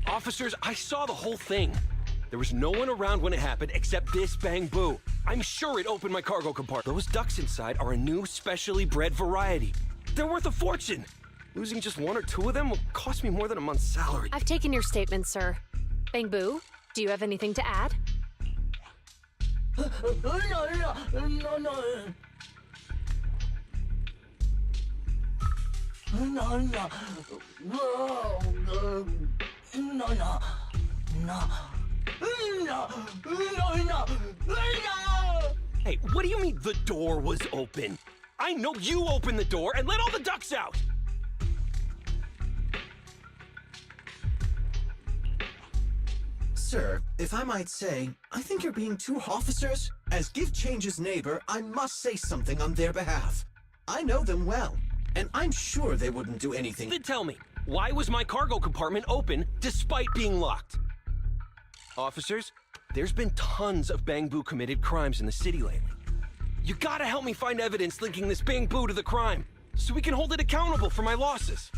Officers, I saw the whole thing. There was no one around when it happened except this Bang-Boo. I'm sure it opened my cargo compartment. Those ducks inside are a new specially bred variety. They're worth a fortune. Losing just one or two of them will cost me more than a month's salary. I've taken your statement, sir. Bang-Boo, do you have anything to add? Hey, what do you mean the door was open? I know you opened the door and let all the ducks out! Sir, if I might say, I think you're being too officers. As Give Change's neighbor, I must say something on their behalf. I know them well, and I'm sure they wouldn't do anything. Then tell me, why was my cargo compartment open despite being locked? Officers, there's been tons of Bang-Boo committed crimes in the city lately. You gotta help me find evidence linking this Bang-Boo to the crime, so we can hold it accountable for my losses.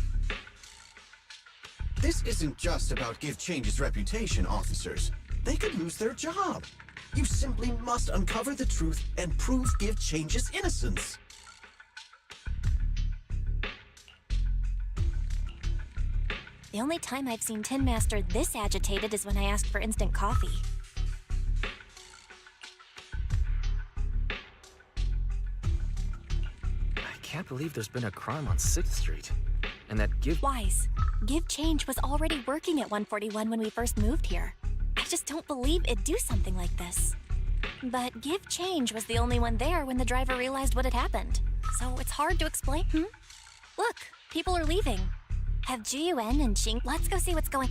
This isn't just about Give Change's reputation, officers. They could lose their job. You simply must uncover the truth and prove Give Change's innocence. The only time I've seen Tin Master this agitated is when I asked for instant coffee. I can't believe there's been a crime on 6th Street. and that Wise. Give Change was already working at 141 when we first moved here. I just don't believe it'd do something like this. But Give Change was the only one there when the driver realized what had happened. So it's hard to explain. Look, people are leaving. Have GUN and Ching... Let's go see what's going...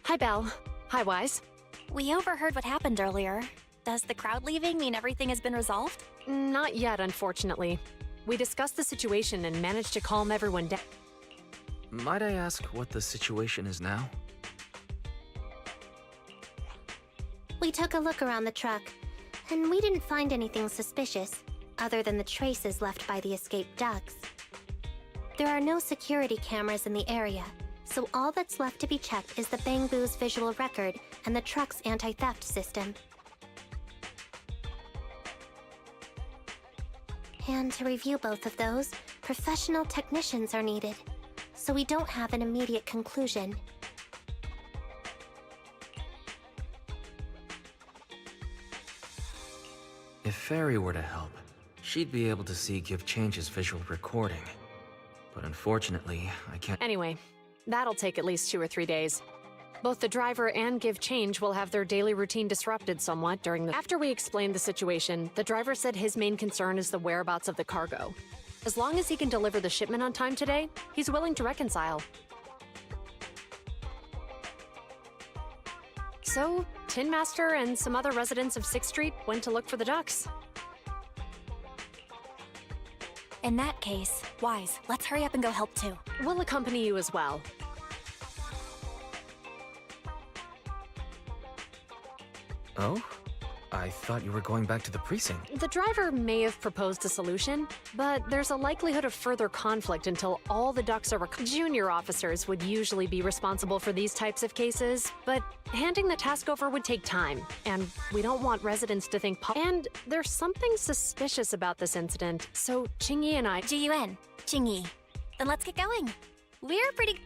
Hi, Belle. Hi, Wise. We overheard what happened earlier. Does the crowd leaving mean everything has been resolved? Not yet, unfortunately. We discussed the situation and managed to calm everyone down. Might I ask what the situation is now? We took a look around the truck, and we didn't find anything suspicious, other than the traces left by the escaped ducks. There are no security cameras in the area, so all that's left to be checked is the Bangbu's visual record and the truck's anti-theft system. And to review both of those, professional technicians are needed, so we don't have an immediate conclusion. If Fairy were to help, she'd be able to see Give Change's visual recording. But unfortunately, I can't... Anyway, that'll take at least 2 or 3 days. Both the driver and Give Change will have their daily routine disrupted somewhat during the... After we explained the situation, the driver said his main concern is the whereabouts of the cargo. As long as he can deliver the shipment on time today, he's willing to reconcile. So, Tin Master and some other residents of 6th Street went to look for the ducks. In that case, Wise, let's hurry up and go help too. We'll accompany you as well. Oh? I thought you were going back to the precinct. The driver may have proposed a solution, but there's a likelihood of further conflict until all the ducks are Junior officers would usually be responsible for these types of cases, but handing the task over would take time, and we don't want residents to think And there's something suspicious about this incident, so Qingyi and I... GUN, Qingyi. Then let's get going. We're pretty...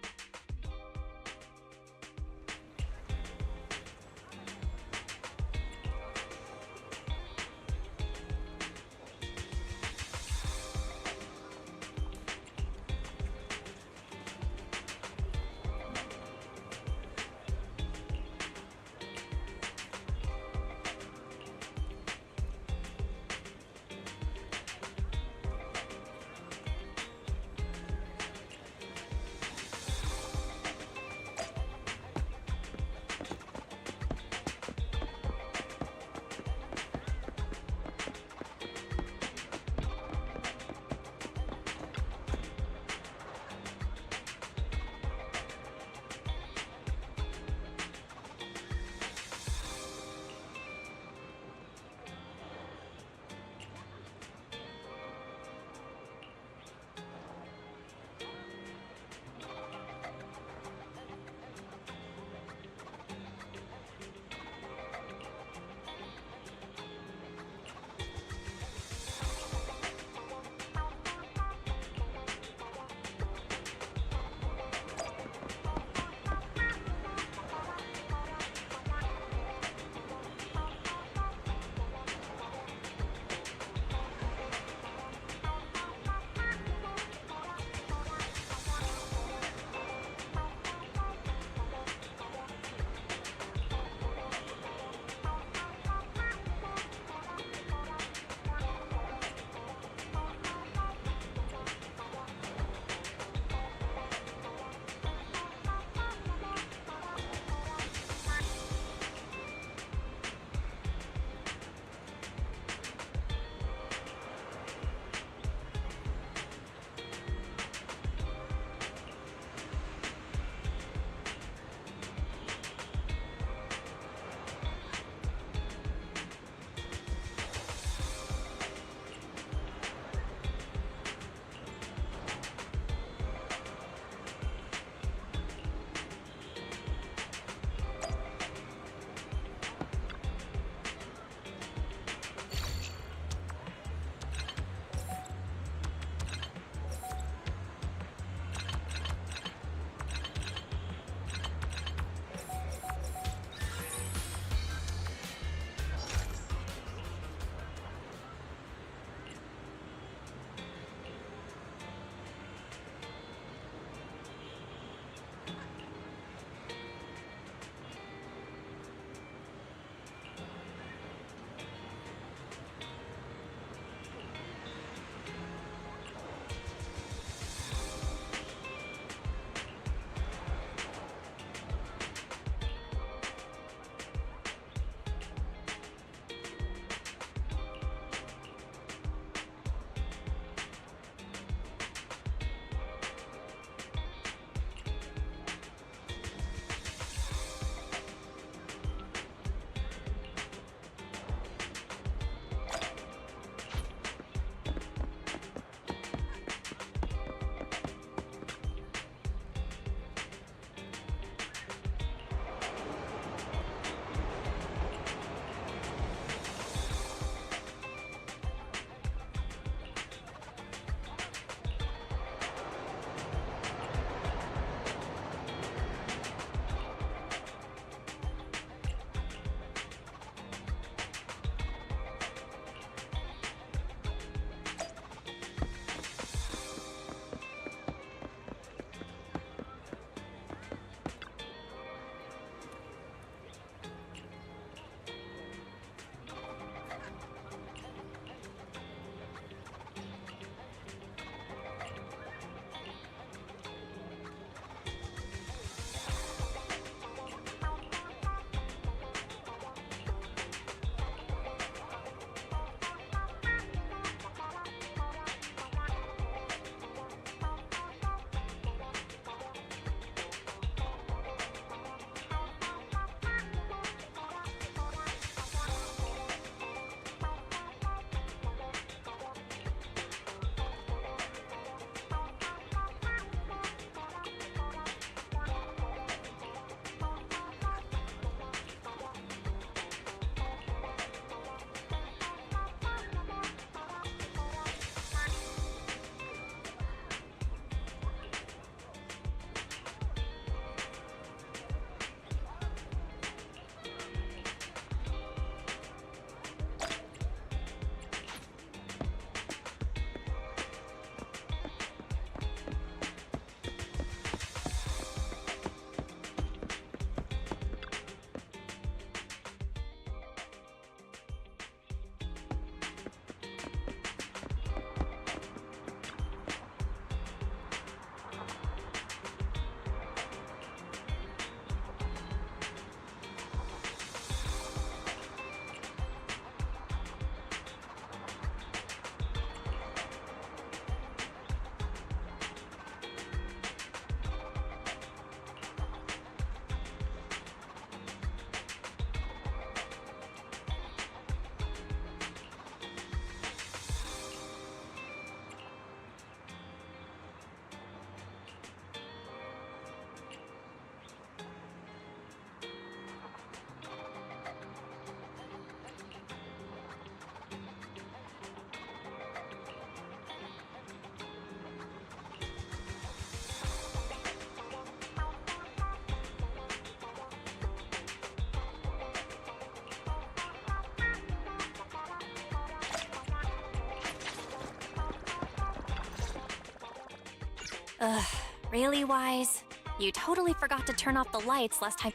Ugh, really, Wise? You totally forgot to turn off the lights last time.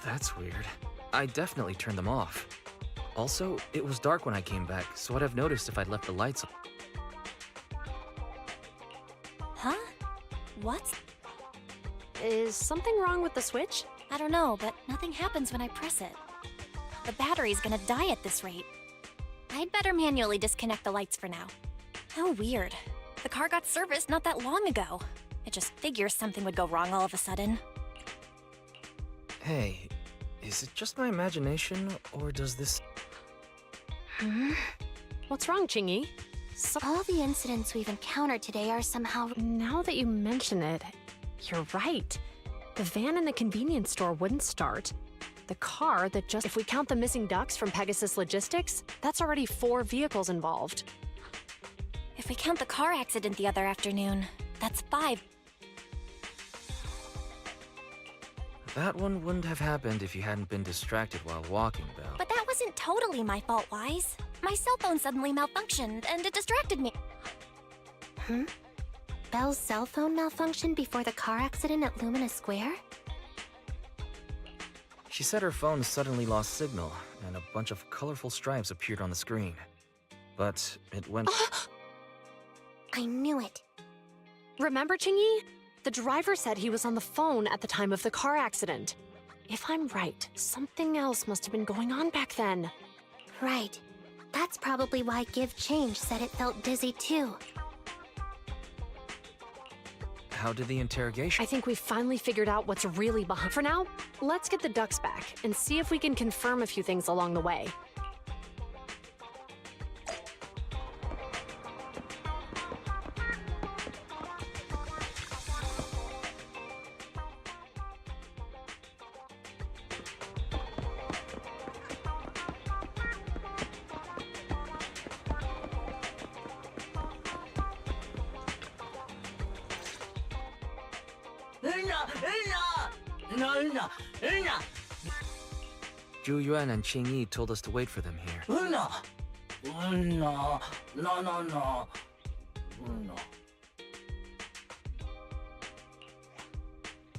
That's weird. I definitely turned them off. Also, it was dark when I came back, so I'd have noticed if I'd left the lights on. Huh? What? Is something wrong with the switch? I don't know, but nothing happens when I press it. The battery's gonna die at this rate. I'd better manually disconnect the lights for now. How weird. The car got serviced not that long ago. I just figured something would go wrong all of a sudden. Hey, is it just my imagination, or does this... What's wrong, Chingy? All the incidents we've encountered today are somehow... Now that you mention it, you're right. The van in the convenience store wouldn't start. The car that just... If we count the missing ducks from Pegasus Logistics, that's already 4 vehicles involved. If we count the car accident the other afternoon, that's 5. That one wouldn't have happened if you hadn't been distracted while walking, Belle. But that wasn't totally my fault, Wise. My cell phone suddenly malfunctioned, and it distracted me. Belle's cell phone malfunctioned before the car accident at Lumina Square? She said her phone suddenly lost signal, and a bunch of colorful stripes appeared on the screen. But it went... I knew it. Remember, Chingy? The driver said he was on the phone at the time of the car accident. If I'm right, something else must have been going on back then. Right. That's probably why Give Change said it felt dizzy too. How did the interrogation... I think we finally figured out what's really behind. For now, let's get the ducks back and see if we can confirm a few things along the way. Zhu Yuan and Qing Yi told us to wait for them here. No.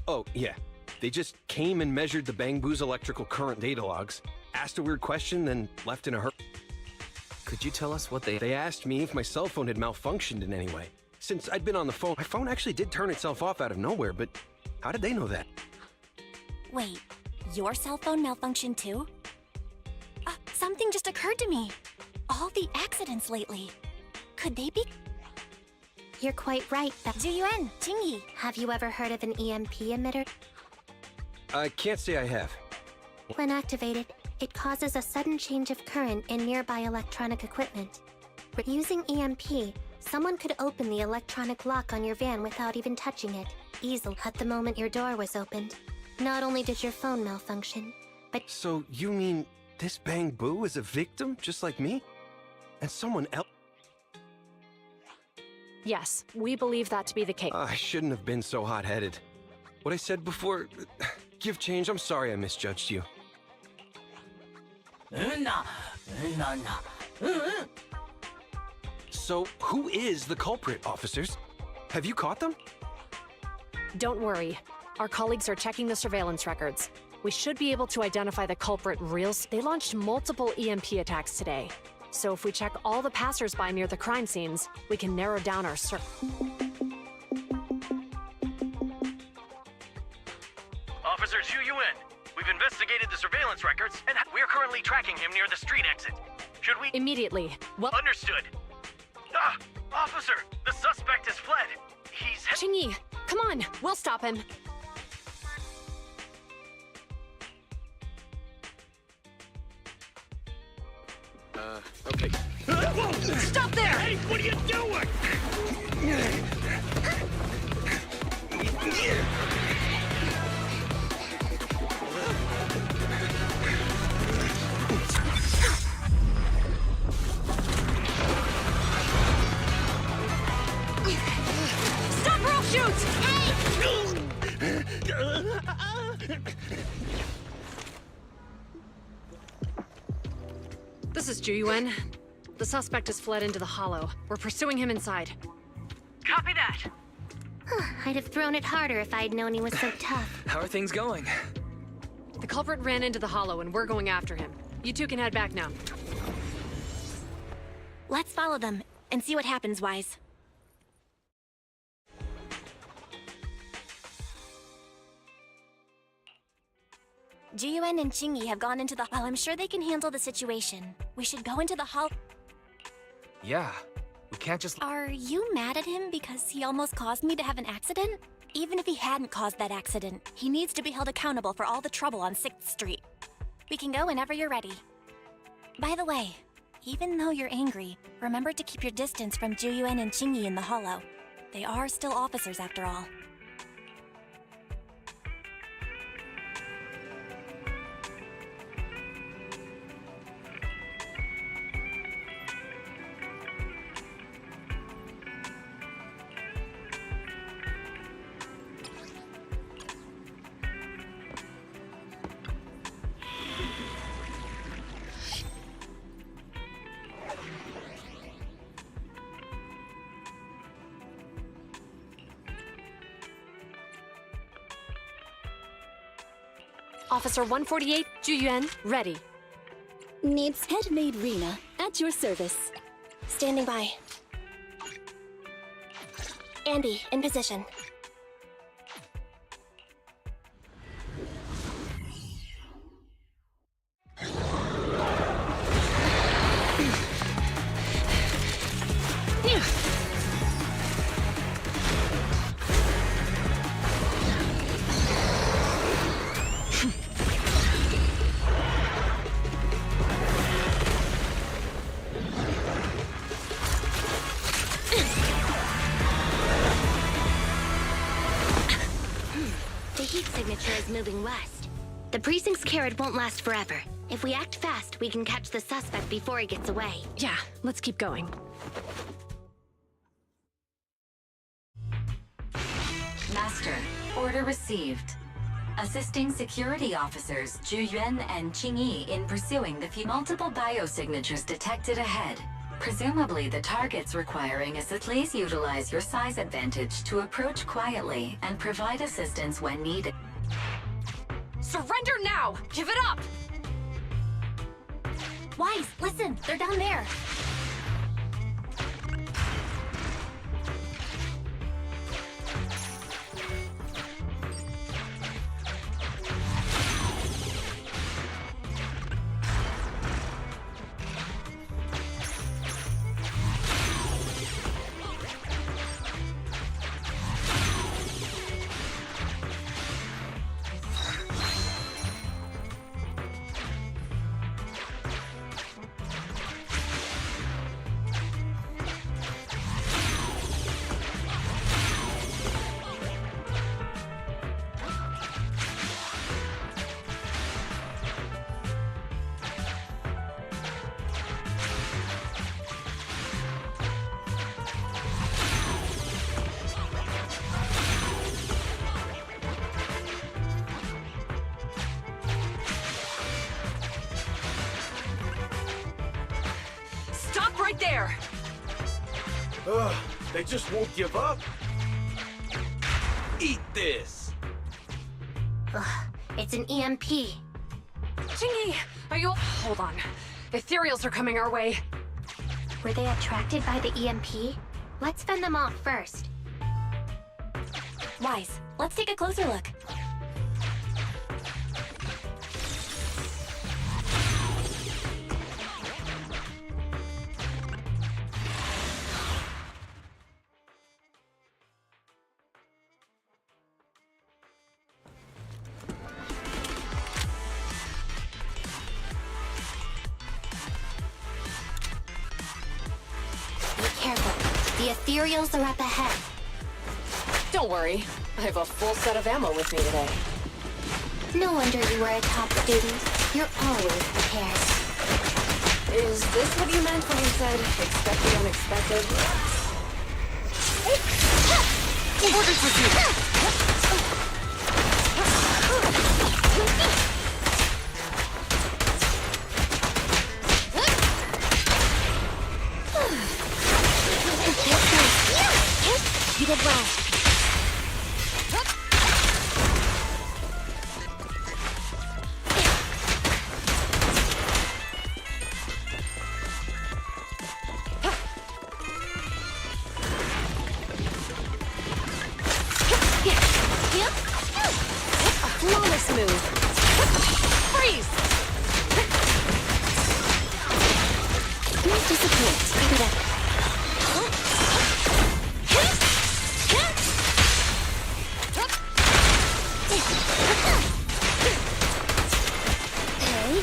Oh, yeah. They just came and measured the Bangbu's electrical current data logs, asked a weird question, then left in a hurry. Could you tell us what they... They asked me if my cell phone had malfunctioned in any way. Since I'd been on the phone, my phone actually did turn itself off out of nowhere, but how did they know that? Wait, your cell phone malfunctioned too? Something just occurred to me. All the accidents lately. Could they be... You're quite right, Zhuyuan, Qingyi. Have you ever heard of an EMP emitter? I can't say I have. When activated, it causes a sudden change of current in nearby electronic equipment. Using EMP, someone could open the electronic lock on your van without even touching it, easily at the moment your door was opened. Not only did your phone malfunction, but... So you mean this Bangbu is a victim, just like me? And someone else... Yes, we believe that to be the case. I shouldn't have been so hot-headed. What I said before... Give Change, I'm sorry I misjudged you. So, who is the culprit, officers? Have you caught them? Don't worry. Our colleagues are checking the surveillance records. We should be able to identify the culprit real soon. They launched multiple EMP attacks today. So if we check all the passers-by near the crime scenes, we can narrow down our search. Officer Zhu Yuan, we've investigated the surveillance records, and we're currently tracking him near the street exit. Should we... Immediately. Well... Understood. Officer, the suspect has fled. He's... Qingyi, come on, we'll stop him. Okay. Stop there! Hey, what are you doing? Stop or I'll shoot! Hey! This is Zhu Yuan. The suspect has fled into the hollow. We're pursuing him inside. Copy that. I'd have thrown it harder if I'd known he was so tough. How are things going? The culprit ran into the hollow and we're going after him. You two can head back now. Let's follow them and see what happens, Wise. Jiyuan and Qingyi have gone into the... Well, I'm sure they can handle the situation. We should go into the hall... Yeah, we can't just... Are you mad at him because he almost caused me to have an accident? Even if he hadn't caused that accident, he needs to be held accountable for all the trouble on 6th Street. We can go whenever you're ready. By the way, even though you're angry, remember to keep your distance from Jiyuan and Qingyi in the hollow. They are still officers after all. Officer 148, Juyuan, ready. Needs head-made Rena at your service. Standing by. Andy, in position. Is moving west. The precinct's carrot won't last forever. If we act fast, we can catch the suspect before he gets away. Yeah, let's keep going. Master, order received. Assisting security officers Juyuan and Qingyi in pursuing the multiple biosignatures detected ahead. Presumably, the targets requiring is to please utilize your size advantage to approach quietly and provide assistance when needed. Surrender now! Give it up! Wise, listen! They're down there! Right there! Ugh, they just won't give up. Eat this! Ugh, it's an EMP. Qingyi, are you... Hold on. Ethereals are coming our way. Were they attracted by the EMP? Let's fend them off first. Wise, let's take a closer look. Careful. The ethereals are up ahead. Don't worry. I have a full set of ammo with me today. No wonder you were a top student. You're always prepared. Is this what you meant when you said, expect the unexpected? Orders received! did well. A flawless move. Freeze! Don't disappoint. Keep it up. Hey,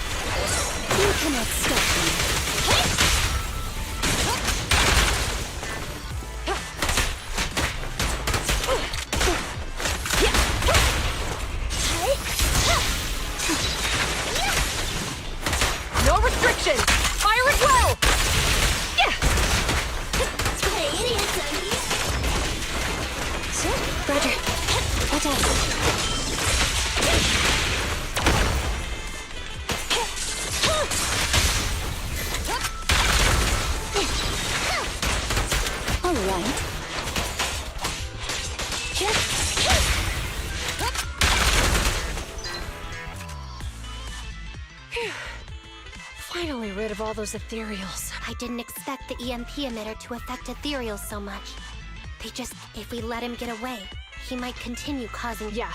you cannot stop me. No restriction! Fire at will! Hey, idiots! Roger. Attack. All right. Finally rid of all those ethereals. I didn't expect the EMP emitter to affect ethereals so much. If we let him get away, he might continue causing— Yeah,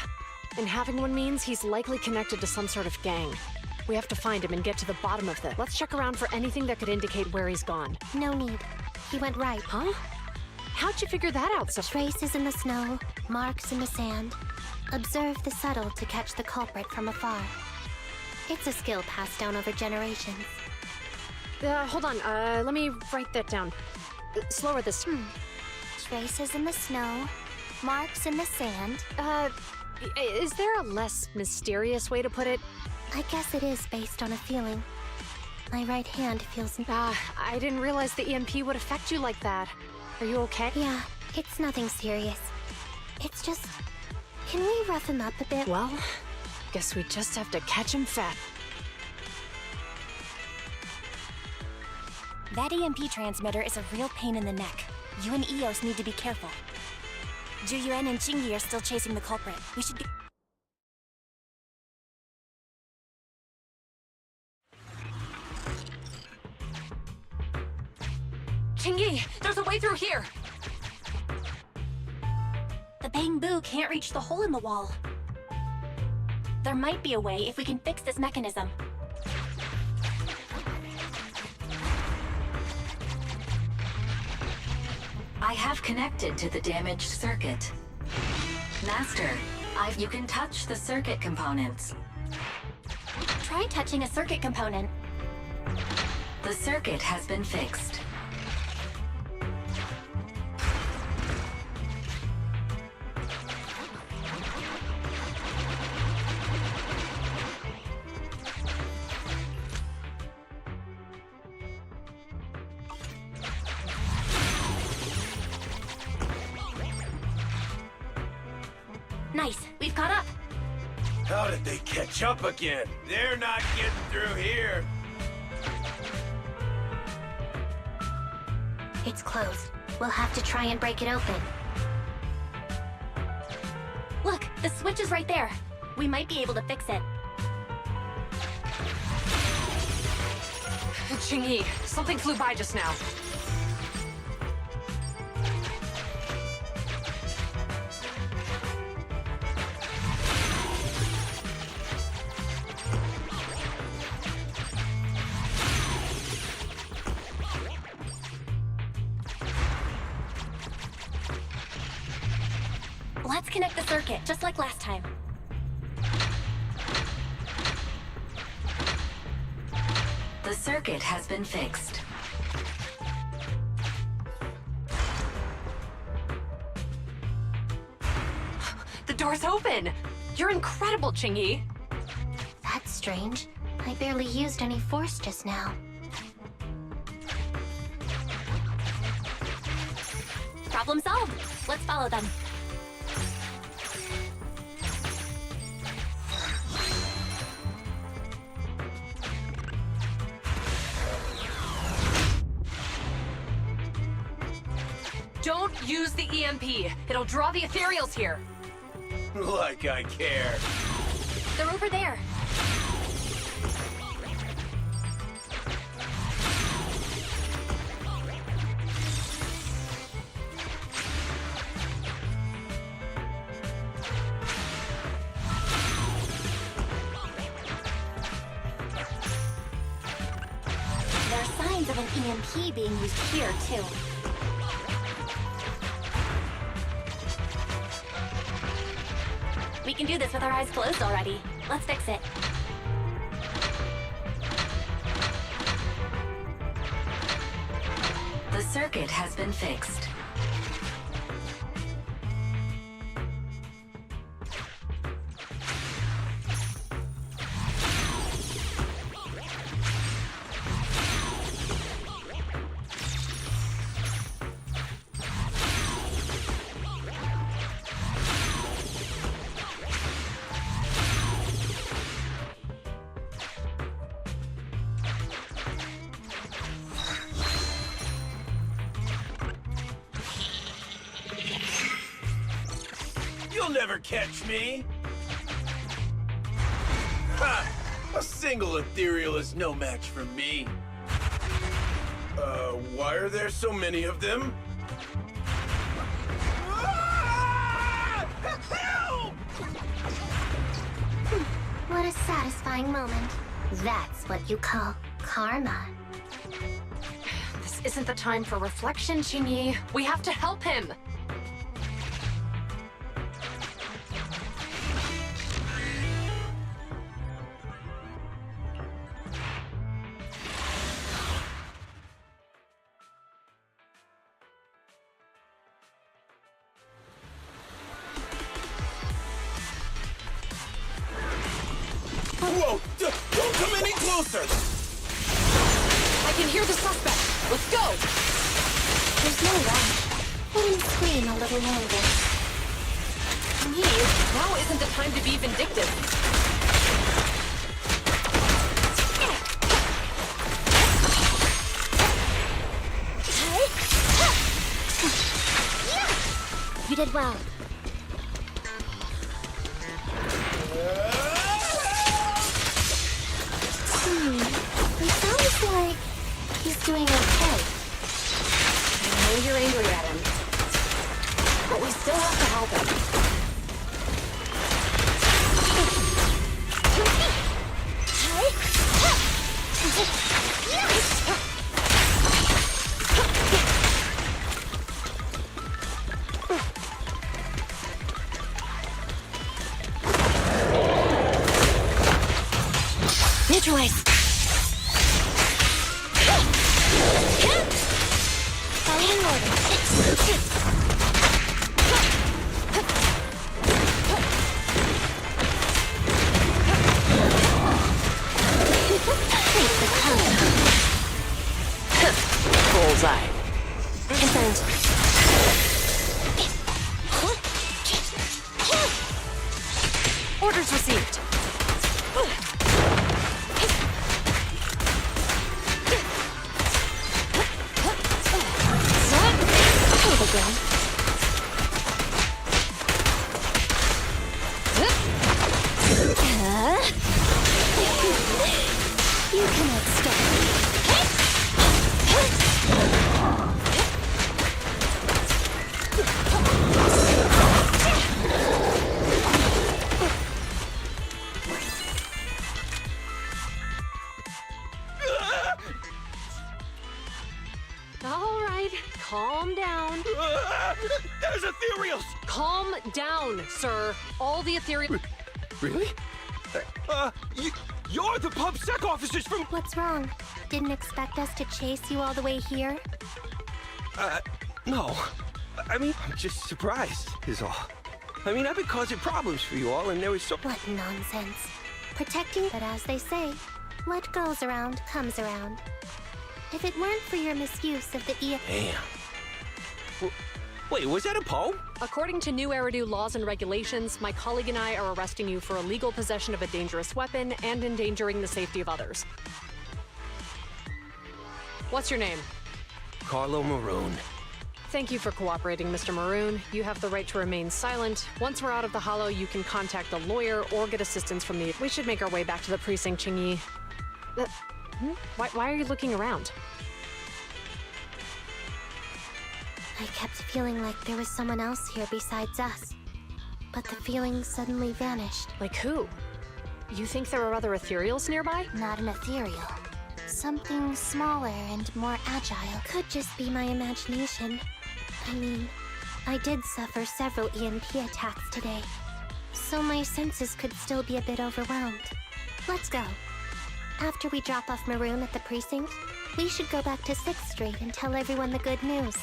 and having one means he's likely connected to some sort of gang. We have to find him and get to the bottom of this. Let's check around for anything that could indicate where he's gone. No need. He went right. Huh? How'd you figure that out so— Traces in the snow, marks in the sand. Observe the subtle to catch the culprit from afar. It's a skill passed down over generations. Hold on, let me write that down. Slower this. Traces in the snow, marks in the sand. Is there a less mysterious way to put it? I guess it is based on a feeling. My right hand feels— I didn't realize the EMP would affect you like that. Are you okay? Yeah, it's nothing serious. It's just— Can we rough him up a bit? Well, guess we just have to catch him fat. That EMP transmitter is a real pain in the neck. You and Eos need to be careful. Juyuan and Chingy are still chasing the culprit. We should be— Chingy, there's a way through here! The Bang-Boo can't reach the hole in the wall. There might be a way if we can fix this mechanism. I have connected to the damaged circuit. Master, you can touch the circuit components. Try touching a circuit component. The circuit has been fixed. Nice, we've caught up. How did they catch up again? They're not getting through here. It's closed. We'll have to try and break it open. Look, the switch is right there. We might be able to fix it. Chingy, something flew by just now. Let's connect the circuit, just like last time. The circuit has been fixed. The door's open! You're incredible, Chingy! That's strange. I barely used any force just now. Problem solved. Let's follow them. Don't Use the EMP. It'll draw the ethereals here. Like I care. They're over there. There are signs of an EMP being used here, too. We can do this with our eyes closed already. Let's fix it. The circuit has been fixed. You'll never catch me! Ha! A single ethereal is no match for me. Why are there so many of them? Help! What a satisfying moment. That's what you call karma. This isn't the time for reflection, Chinyi. We have to help him. Whoa! Don't come any closer! I can hear the suspect. Let's go! There's no rush. Let him scream a little longer. Chinyi, now isn't the time to be vindictive. You did well. It sounds like he's doing okay. I know you're angry at him, but we still have to help him. Neutralize. Following orders. Take the color. Bullseye. Confirmed. Orders received. Again. You cannot stop me. All right, calm down. There's ethereals! Calm down, sir. All the ethereal... Really? You're the PubSec officers from... What's wrong? Didn't expect us to chase you all the way here? No. I mean, I'm just surprised, is all. I mean, I've been causing problems for you all, and there was so... What nonsense. Protecting, but as they say, what goes around comes around. If it weren't for your misuse of the Damn. Wait, was that a poem? According to New Eridu laws and regulations, my colleague and I are arresting you for illegal possession of a dangerous weapon and endangering the safety of others. What's your name? Carlo Maroon. Thank you for cooperating, Mr. Maroon. You have the right to remain silent. Once we're out of the hollow, you can contact a lawyer or get assistance from the... We should make our way back to the precinct, Qingyi. Why are you looking around? I kept feeling like there was someone else here besides us. But the feeling suddenly vanished. Like who? You think there are other ethereals nearby? Not an ethereal. Something smaller and more agile. Could just be my imagination. I mean, I did suffer several EMP attacks today, so my senses could still be a bit overwhelmed. Let's go. After we drop off Maroon at the precinct, we should go back to 6th Street and tell everyone the good news.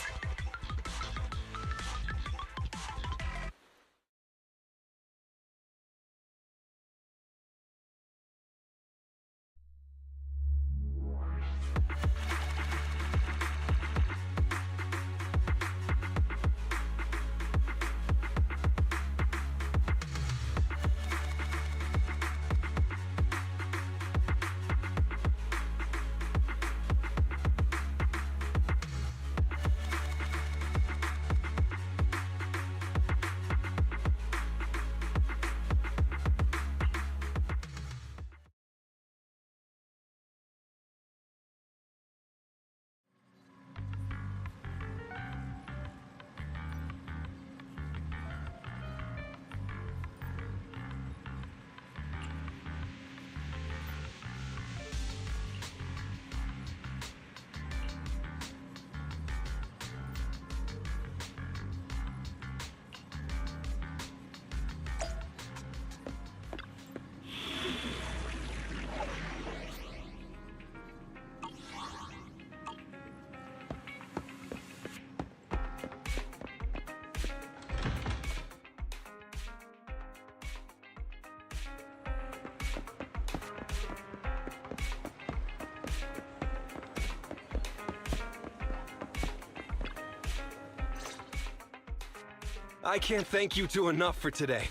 I can't thank you two enough for today.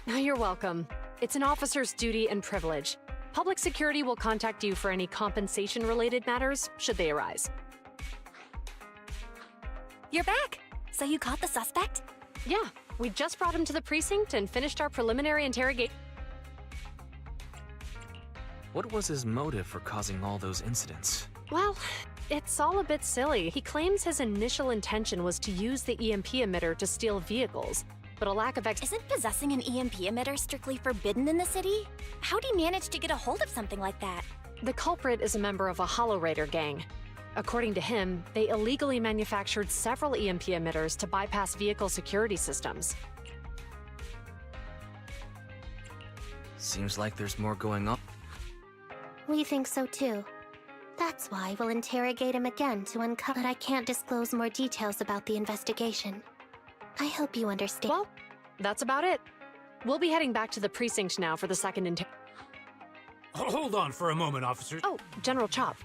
You're welcome. It's an officer's duty and privilege. Public security will contact you for any compensation-related matters, should they arise. You're back! So you caught the suspect? Yeah, we just brought him to the precinct and finished our preliminary interrogation. What was his motive for causing all those incidents? Well, it's all a bit silly. He claims his initial intention was to use the EMP emitter to steal vehicles, but a lack of Isn't possessing an EMP emitter strictly forbidden in the city? How'd he manage to get a hold of something like that? The culprit is a member of a Hollow Raider gang. According to him, they illegally manufactured several EMP emitters to bypass vehicle security systems. Seems like there's more going on. We think so too. That's why we'll interrogate him again to uncover. But I can't disclose more details about the investigation. I hope you understand. Well, that's about it. We'll be heading back to the precinct now for the second Hold on for a moment, officers. Oh, General Chop,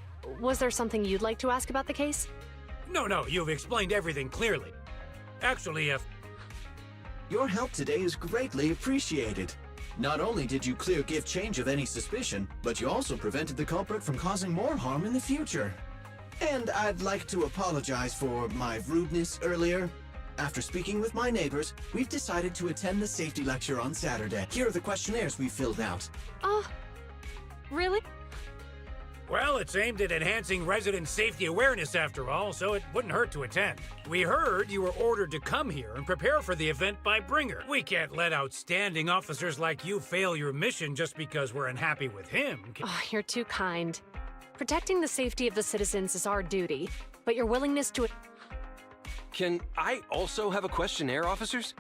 was there something you'd like to ask about the case? No, you've explained everything clearly. Actually, Your help today is greatly appreciated. Not only did you clear give change of any suspicion, but you also prevented the culprit from causing more harm in the future. And I'd like to apologize for my rudeness earlier. After speaking with my neighbors, we've decided to attend the safety lecture on Saturday. Here are the questionnaires we filled out. Oh, really? Well, it's aimed at enhancing resident safety awareness after all, so it wouldn't hurt to attend. We heard you were ordered to come here and prepare for the event by Bringer. We can't let outstanding officers like you fail your mission just because we're unhappy with him. Oh, you're too kind. Protecting the safety of the citizens is our duty, but your willingness to... Can I also have a questionnaire, officers?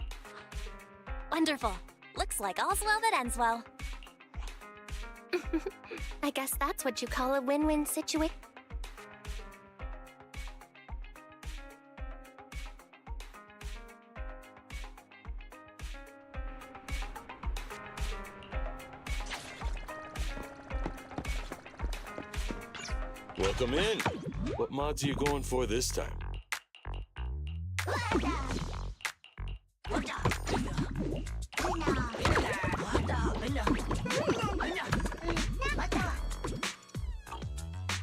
Wonderful. Looks like all's well that ends well. I guess that's what you call a win-win situation. Welcome in. What mods are you going for this time?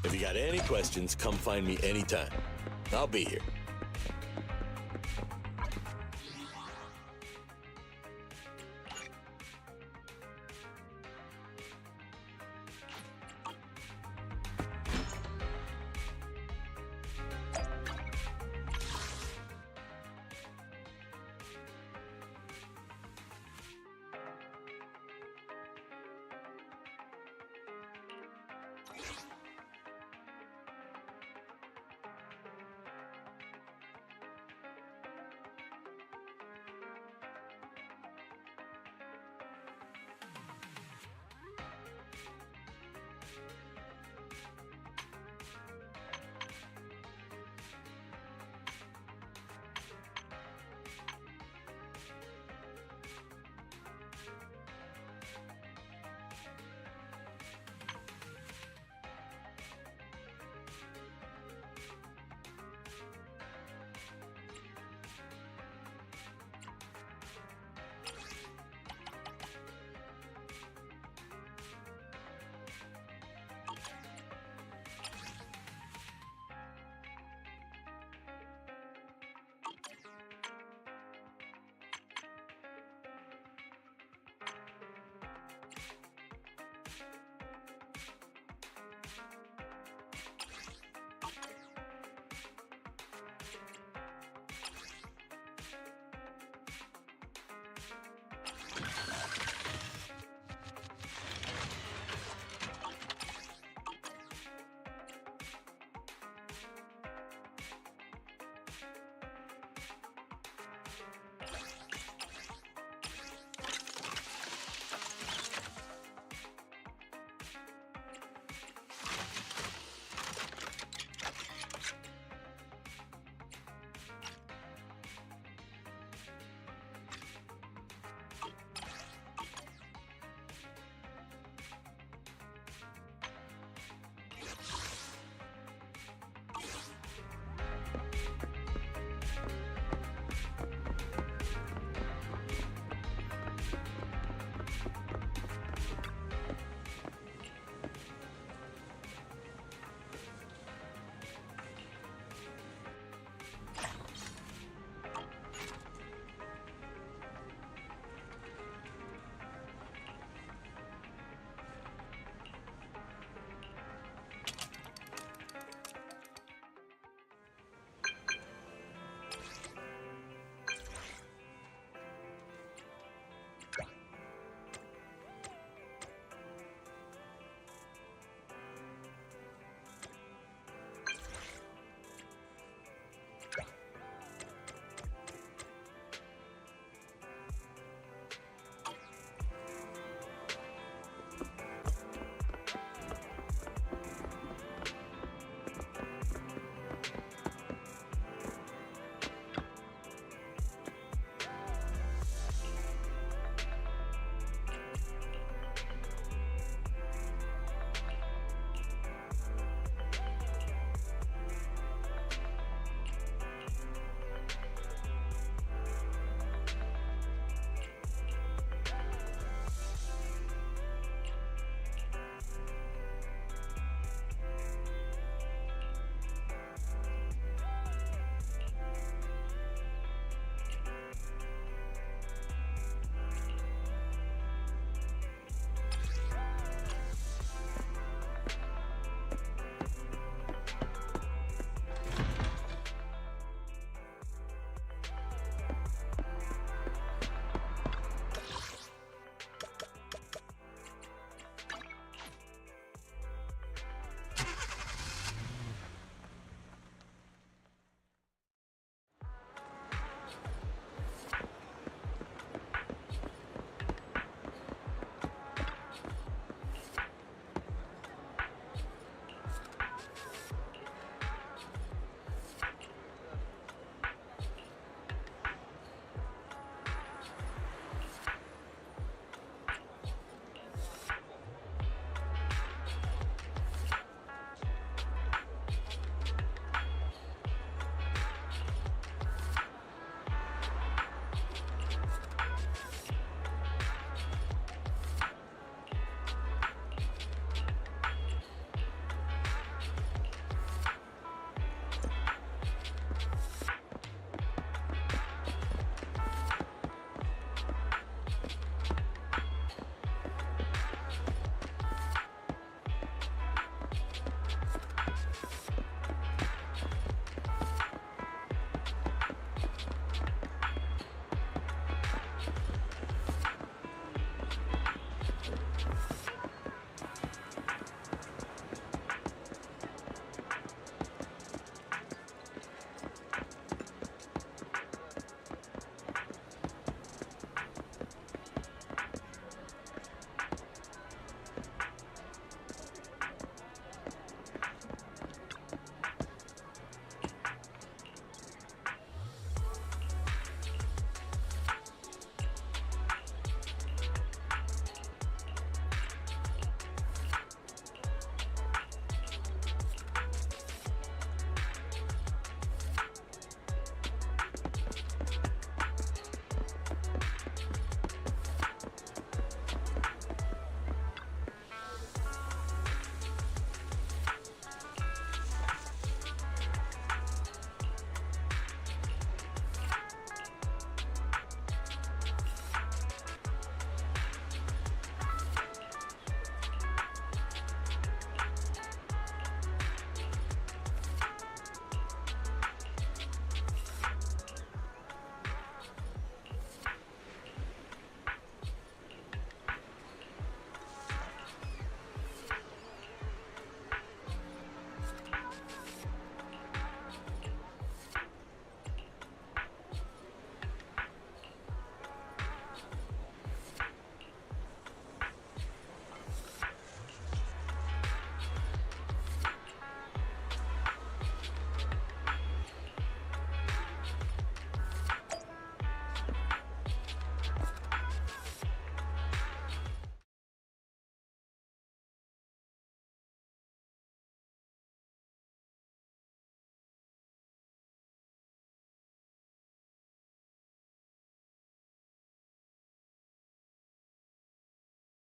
If you got any questions, come find me anytime. I'll be here.